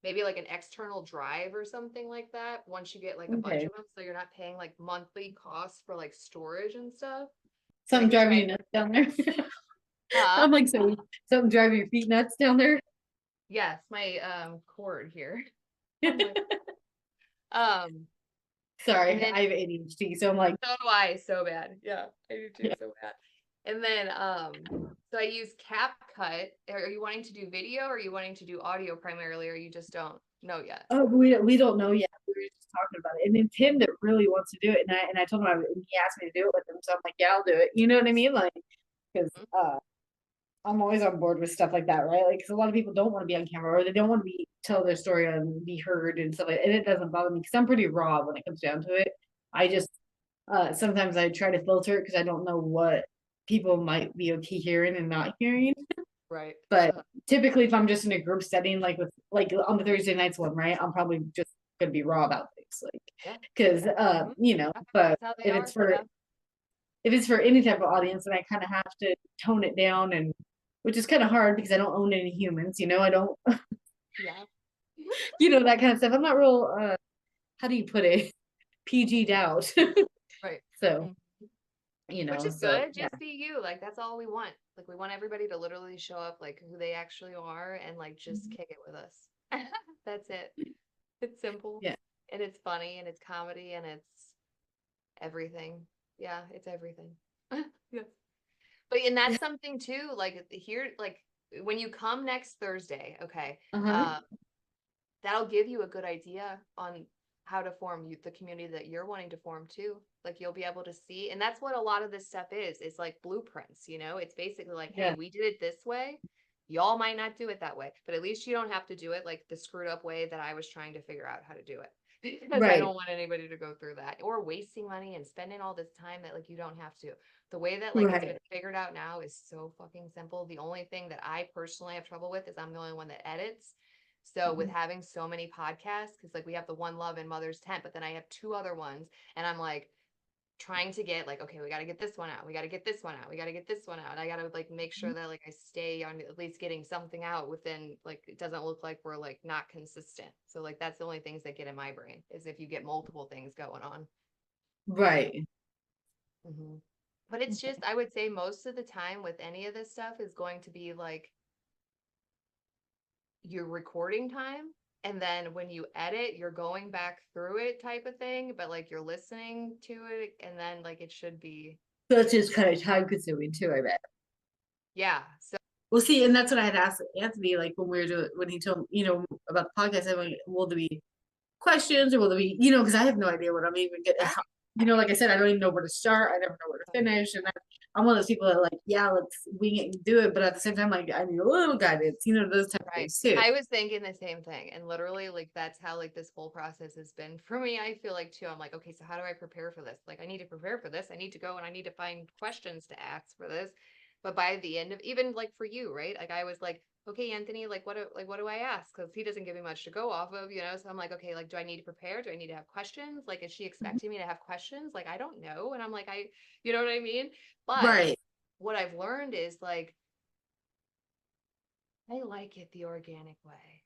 Speaker 2: maybe like an external drive or something like that once you get like a bunch of them, so you're not paying like monthly costs for like storage and stuff.
Speaker 1: Something
Speaker 2: Maybe
Speaker 1: driving
Speaker 2: try
Speaker 1: you nuts down there.
Speaker 2: Huh?
Speaker 1: I'm like, so something driving your feet nuts down there.
Speaker 2: Yes, my cord here. I'm like,
Speaker 1: Sorry,
Speaker 2: and then
Speaker 1: I have ADHD, so I'm like,
Speaker 2: so do I so bad. Yeah, I do too so bad. And then so I use CapCut. Are you wanting to do video, or are you wanting to do audio primarily, or you just don't know yet?
Speaker 1: oh, we don't know yet. We were just talking about it, and then Tim that really wants to do it, and I told him and he asked me to do it with him, so I'm like, yeah, I'll do it. You know what I mean? Like, because I'm always on board with stuff like that, right? Like, because a lot of people don't want to be on camera, or they don't want to tell their story and be heard and stuff like. And it doesn't bother me because I'm pretty raw when it comes down to it. I just sometimes I try to filter it because I don't know what people might be okay hearing and not hearing.
Speaker 2: Right.
Speaker 1: But typically, if I'm just in a group setting, like with like on the Thursday nights one, right, I'm probably just gonna be raw about things, like because But if it's for if it's for any type of audience, then I kind of have to tone it down, and which is kind of hard because I don't own any humans. I don't,
Speaker 2: Yeah.
Speaker 1: that kind of stuff. I'm not real how do you put it, PG'd out.
Speaker 2: Right.
Speaker 1: So,
Speaker 2: Mm. Which is
Speaker 1: so
Speaker 2: good.
Speaker 1: yeah.
Speaker 2: Just be you. Like that's all we want. Like we want everybody to literally show up like who they actually are and like just
Speaker 1: Mhm.
Speaker 2: kick it with us. That's it. It's simple.
Speaker 1: Yeah.
Speaker 2: And it's funny and it's comedy and it's everything. Yeah, it's everything. Yeah. But and
Speaker 1: Yeah.
Speaker 2: that's something too, like here, like when you come next Thursday, okay,
Speaker 1: Uh-huh.
Speaker 2: uh, that'll give you a good idea on how to form the community that you're wanting to form too. Like you'll be able to see, and that's what a lot of this stuff is. It's like blueprints, you know. It's basically like, hey,
Speaker 1: Yeah.
Speaker 2: we did it this way. Y'all might not do it that way, but at least you don't have to do it like the screwed up way that I was trying to figure out how to do it. Because I
Speaker 1: Right.
Speaker 2: don't want anybody to go through that or wasting money and spending all this time that like you don't have to. The way that like it's been
Speaker 1: Right.
Speaker 2: figured out now is so fucking simple. The only thing that I personally have trouble with is I'm the only one that edits. So with
Speaker 1: Mhm.
Speaker 2: having so many podcasts, because like we have the One Love and Mother's Tent, but then I have two other ones, and I'm like trying to get like, okay, we got to get this one out, we got to get this one out, we got to get this one out. And I got to like make sure that like I stay on at least getting something out within like it doesn't look like we're like not consistent. So like that's the only things that get in my brain is if you get multiple things going on.
Speaker 1: Right.
Speaker 2: But it's just I would say most of the time with any of this stuff is going to be like your recording time and then when you edit you're going back through it type of thing but like you're listening to it and then like it should be
Speaker 1: That's just kind of time consuming too, I bet.
Speaker 2: yeah so
Speaker 1: Well, see, and that's what I had asked Anthony, like when we were doing, when he told me, about the podcast, I'm like, will there be questions or will there be, because I have no idea what I'm even getting. Like I said, I don't even know where to start. I never know where to finish. And I'm one of those people that like, yeah, let's wing it and do it. But at the same time, like, I need a little guidance, those type of
Speaker 2: right
Speaker 1: things too.
Speaker 2: I was thinking the same thing and literally like that's how like this whole process has been for me. I feel like too I'm like okay so how do I prepare for this like I need to prepare for this I need to go and I need to find questions to ask for this but by the end of even like for you right like I was like okay Anthony like what do I ask because he doesn't give me much to go off of so I'm like okay like do I need to prepare do I need to have questions like is she expecting me to have questions like I don't know and I'm like I you know what I mean but
Speaker 1: Right.
Speaker 2: what I've learned is like I like it the organic way.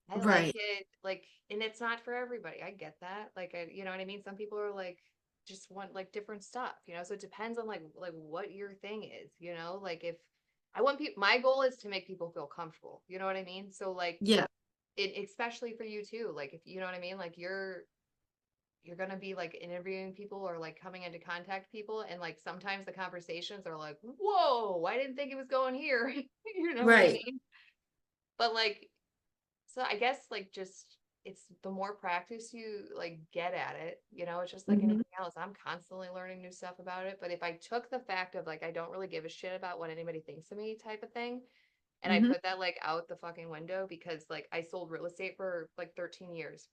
Speaker 2: I like
Speaker 1: Right.
Speaker 2: it like and it's not for everybody. I get that. Like you know what I mean? Some people are like just want like different stuff. So it depends on like what your thing is. Like if I want people my goal is to make people feel comfortable. You know what I mean? So like
Speaker 1: Yeah.
Speaker 2: it especially for you too. Like if you know what I mean? Like you're gonna be like interviewing people or like coming into contact people and like sometimes the conversations are like, whoa, I didn't think it was going here. You know what I
Speaker 1: Right.
Speaker 2: mean? But like so I guess like just it's the more practice you like get at it, it's just like
Speaker 1: Hmm.
Speaker 2: anything else. I'm constantly learning new stuff about it. But if I took the fact of like I don't really give a shit about what anybody thinks of me type of thing, and I
Speaker 1: Hmm.
Speaker 2: put that like out the fucking window because like I sold real estate for like 13 years.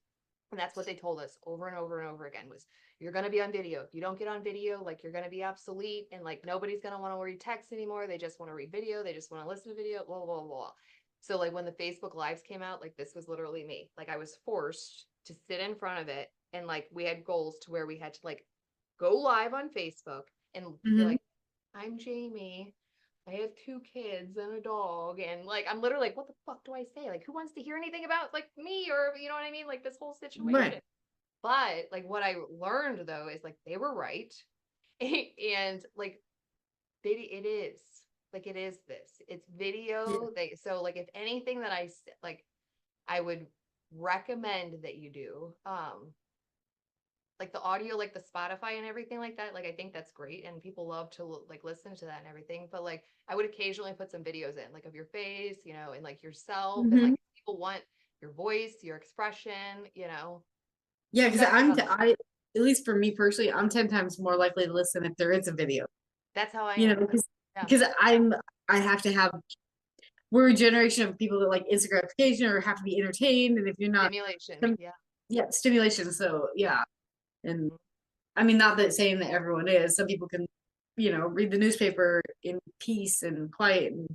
Speaker 2: And that's what they told us over and over and over again was you're going to be on video. If you don't get on video, like you're going to be obsolete and like nobody's going to want to read text anymore. They just want to read video. They just want to listen to video, blah, blah, blah. So like when the Facebook lives came out, like this was literally me. Like I was forced to sit in front of it and like we had goals to where we had to like go live on Facebook and be
Speaker 1: Hmm.
Speaker 2: like, I'm Jamie. I have two kids and a dog. And like, I'm literally like, what the fuck do I say? Like, who wants to hear anything about like me or, you know what I mean? Like this whole
Speaker 1: Right.
Speaker 2: situation. But like what I learned though is like they were right. And like it is like it is this. It's
Speaker 1: Yeah.
Speaker 2: video. So like if anything that like I would recommend that you do, like the audio, like the Spotify and everything like that. Like I think that's great, and people love to like listen to that and everything. But like I would occasionally put some videos in, like of your face, and like yourself, and
Speaker 1: Hmm.
Speaker 2: like people want your voice, your expression.
Speaker 1: Yeah, because
Speaker 2: Especially about
Speaker 1: at least for me personally, I'm 10 times more likely to listen if there is a video.
Speaker 2: that's how I am.
Speaker 1: Because
Speaker 2: Yeah,
Speaker 1: I have to have, we're a generation of people that like instant gratification or have to be entertained, and if you're not,
Speaker 2: stimulation. Yeah.
Speaker 1: yeah, stimulation. So yeah, and I mean, not that saying that everyone is. Some people can, read the newspaper in peace and quiet. And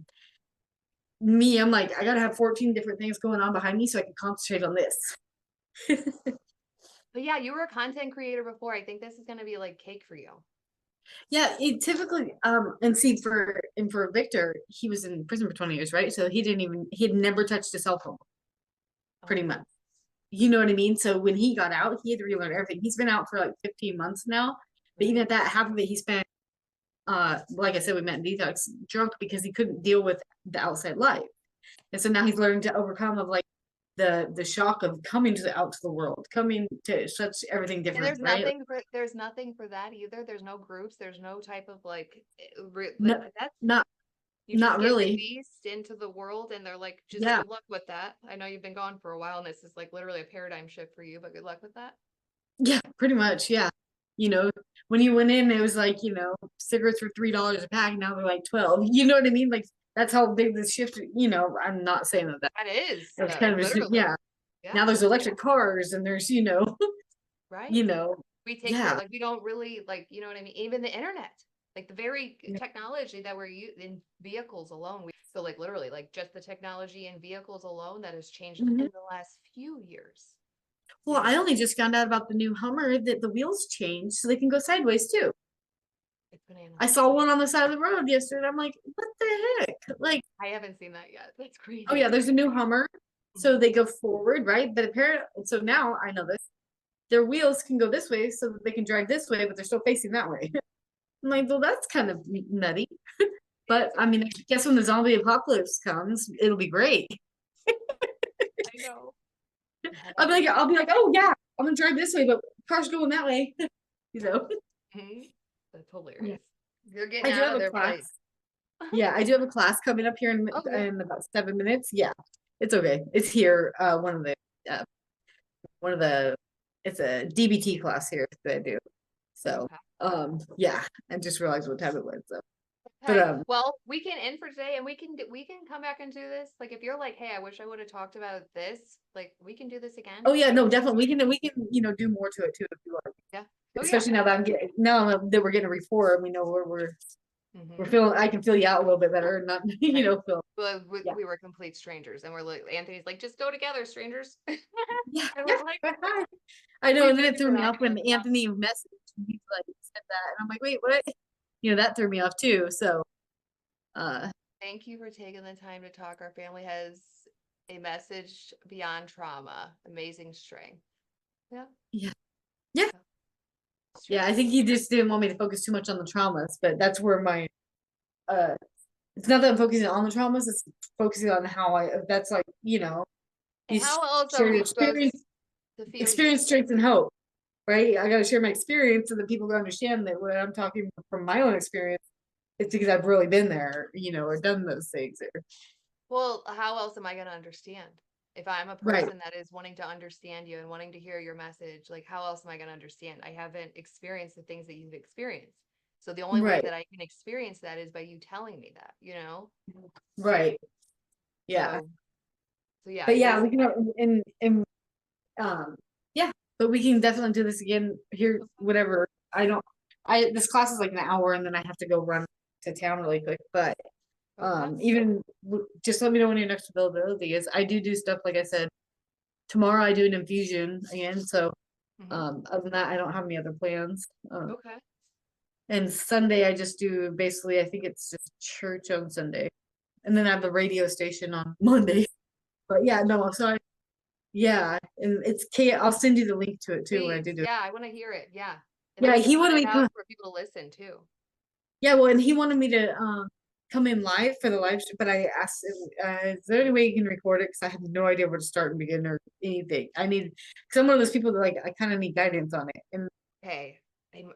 Speaker 1: me, I'm like, I gotta have 14 different things going on behind me so I can concentrate on this.
Speaker 2: But yeah, you were a content creator before. I think this is gonna be like cake for you.
Speaker 1: Yeah, it typically and see for Victor, he was in prison for 20 years, right? So he had never touched a cell phone,
Speaker 2: Oh
Speaker 1: pretty
Speaker 2: my,
Speaker 1: much. you know what I mean? So when he got out, he had to relearn everything. He's been out for like 15 months now. But even at that, half of it he spent like I said, we met in detox drunk because he couldn't deal with the outside life. And so now he's learning to overcome of like the shock of coming to out to the world, coming to such everything
Speaker 2: And
Speaker 1: different,
Speaker 2: there's
Speaker 1: right?
Speaker 2: nothing for that either. There's no groups. There's no type of like,
Speaker 1: No,
Speaker 2: that's,
Speaker 1: not
Speaker 2: you just
Speaker 1: not
Speaker 2: get
Speaker 1: really.
Speaker 2: released into the world and they're like, just
Speaker 1: Yeah.
Speaker 2: good luck with that. I know you've been gone for a while and this is like literally a paradigm shift for you, but good luck with that.
Speaker 1: Yeah, pretty much. Yeah. You know, when you went in, it was like, cigarettes were $3 a pack. Now they're like 12. You know what I mean? Like that's how big the shift, I'm not saying that
Speaker 2: That is,
Speaker 1: that's kind of
Speaker 2: literally.
Speaker 1: yeah.
Speaker 2: Yeah.
Speaker 1: Now there's electric cars and there's,
Speaker 2: Right. We take care,
Speaker 1: yeah.
Speaker 2: like we don't really like, you know what I mean? Even the internet, like the very
Speaker 1: Yeah.
Speaker 2: technology that we're in vehicles alone. So like literally like just the technology in vehicles alone that has changed in
Speaker 1: Mhm.
Speaker 2: the last few years.
Speaker 1: Well, I only just found out about the new Hummer that the wheels changed so they can go sideways too.
Speaker 2: It's bananas.
Speaker 1: I saw one on the side of the road yesterday. And I'm like, what the heck? Like,
Speaker 2: I haven't seen that yet. That's crazy.
Speaker 1: oh yeah, there's a new Hummer. So they go forward, right? But apparently, so now I know this. Their wheels can go this way so that they can drive this way, but they're still facing that way. I'm like, well, that's kind of nutty. But I mean, I guess when the zombie apocalypse comes, it'll be great.
Speaker 2: I know.
Speaker 1: I'll be like, oh yeah, I'm gonna drive this way, but cars going that way.
Speaker 2: Mhm. That's hilarious. You're
Speaker 1: I
Speaker 2: getting
Speaker 1: do
Speaker 2: out
Speaker 1: have
Speaker 2: of
Speaker 1: a
Speaker 2: their
Speaker 1: class.
Speaker 2: place.
Speaker 1: Yeah, I do have a class coming up here
Speaker 2: Okay.
Speaker 1: in about 7 minutes. Yeah, it's okay. It's here. Uh, one of the it's a DBT class here that I do. So
Speaker 2: Okay.
Speaker 1: yeah, I just realized what time it was. So
Speaker 2: Okay.
Speaker 1: but
Speaker 2: Well, we can end for today and we can come back and do this. Like if you're like, hey, I wish I would have talked about this, like we can do this again.
Speaker 1: oh yeah, no, definitely we can do more to it too if you want.
Speaker 2: Yeah. Oh, yeah.
Speaker 1: Especially now that that we're getting a reform, we know where we're
Speaker 2: Mhm.
Speaker 1: feeling. I can feel you out a little bit better, and not feel.
Speaker 2: Well,
Speaker 1: Yeah.
Speaker 2: we were complete strangers, and we're like, Anthony's like, just go together, strangers.
Speaker 1: Yeah,
Speaker 2: And we're like,
Speaker 1: I know,
Speaker 2: we
Speaker 1: and then
Speaker 2: thank
Speaker 1: it
Speaker 2: you
Speaker 1: threw
Speaker 2: for
Speaker 1: me
Speaker 2: that.
Speaker 1: off when Anthony messaged and he's like said that, and I'm like, wait, what? That threw me off too. So,
Speaker 2: Thank you for taking the time to talk. Our family has a message beyond trauma, amazing strength. Yeah.
Speaker 1: yeah, yeah, yeah. I
Speaker 2: Strength.
Speaker 1: think he just didn't want me to focus too much on the traumas, but that's where my uh, it's not that I'm focusing on the traumas; it's focusing on how that's like
Speaker 2: And
Speaker 1: you
Speaker 2: how else are
Speaker 1: share your
Speaker 2: we supposed
Speaker 1: experience,
Speaker 2: to feel you?
Speaker 1: experience, strength, and hope. Right? I got to share my experience so that people can understand that when I'm talking from my own experience, it's because I've really been there, or done those things.
Speaker 2: Well, how else am I going to understand? If I'm a
Speaker 1: Right.
Speaker 2: person that is wanting to understand you and wanting to hear your message, like how else am I going to understand? I haven't experienced the things that you've experienced. So the only way
Speaker 1: Right.
Speaker 2: that I can experience that is by you telling me that,
Speaker 1: Right. Yeah.
Speaker 2: So yeah,
Speaker 1: But yeah, we can yeah, but we can definitely do this again here, whatever. This class is like an hour and then I have to go run to town really quick. But just let me know when your next availability is. I do stuff like I said. Tomorrow I do an infusion again. So other than that, I don't have any other plans.
Speaker 2: Okay.
Speaker 1: And Sunday I just do basically I think it's just church on Sunday. And then I have the radio station on Monday. But yeah, no, so yeah, and it's I'll send you the link to it too when I
Speaker 2: Please.
Speaker 1: do it.
Speaker 2: Yeah, I want to hear it. Yeah. And
Speaker 1: Yeah,
Speaker 2: then we
Speaker 1: he
Speaker 2: can put
Speaker 1: wanted
Speaker 2: it
Speaker 1: me to
Speaker 2: out for people to listen too.
Speaker 1: yeah, well, and he wanted me to come in live for the live stream, but I asked, is there any way you can record it? Because I have no idea where to start and begin or anything. Because I'm one of those people that like I kind of need guidance on it. And
Speaker 2: Okay.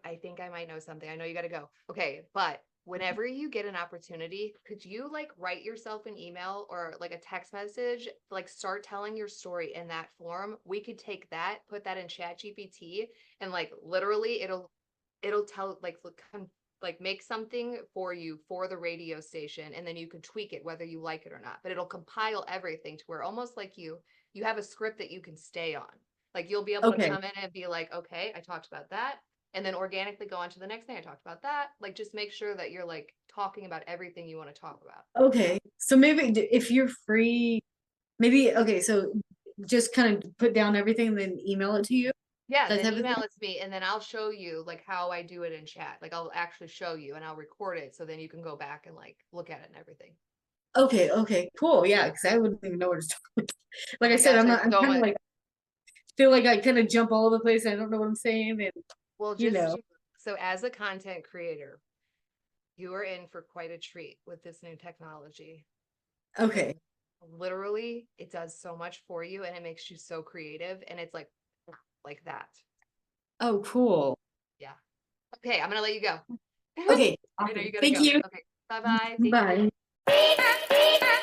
Speaker 2: I think I might know something. I know you got to go. Okay. But whenever you get an opportunity, could you like write yourself an email or like a text message, like start telling your story in that form? We could take that, put that in Chat GPT, and like literally it'll tell like make something for you for the radio station, and then you can tweak it whether you like it or not. But it'll compile everything to where almost like you have a script that you can stay on. Like you'll be able to
Speaker 1: okay,
Speaker 2: come in and be like, okay, I talked about that, and then organically go on to the next thing. I talked about that. Like just make sure that you're like talking about everything you want to talk about.
Speaker 1: okay. So maybe if you're free, maybe okay. So just kind of put down everything, and then email it to you.
Speaker 2: Yeah,
Speaker 1: That
Speaker 2: then
Speaker 1: type of
Speaker 2: email
Speaker 1: thing.
Speaker 2: it to me and then I'll show you like how I do it in chat. Like I'll actually show you and I'll record it so then you can go back and like look at it and everything.
Speaker 1: Okay, cool. Yeah, because I wouldn't even know where to start. Like
Speaker 2: Oh
Speaker 1: I
Speaker 2: my
Speaker 1: said,
Speaker 2: gosh,
Speaker 1: I'm
Speaker 2: there's
Speaker 1: not. I'm
Speaker 2: so
Speaker 1: kind of
Speaker 2: much.
Speaker 1: like feel like I kind of jump all over the place and I don't know what I'm saying. And
Speaker 2: Well,
Speaker 1: you
Speaker 2: just
Speaker 1: know.
Speaker 2: so as a content creator, you are in for quite a treat with this new technology.
Speaker 1: Okay.
Speaker 2: Literally, it does so much for you and it makes you so creative and it's like that.
Speaker 1: Oh, cool.
Speaker 2: Yeah. Okay, I'm gonna let you go.
Speaker 1: Okay.
Speaker 2: I know
Speaker 1: Awesome.
Speaker 2: you gotta
Speaker 1: Thank
Speaker 2: go.
Speaker 1: you.
Speaker 2: Okay. Bye-bye. Thank you.
Speaker 1: Bye.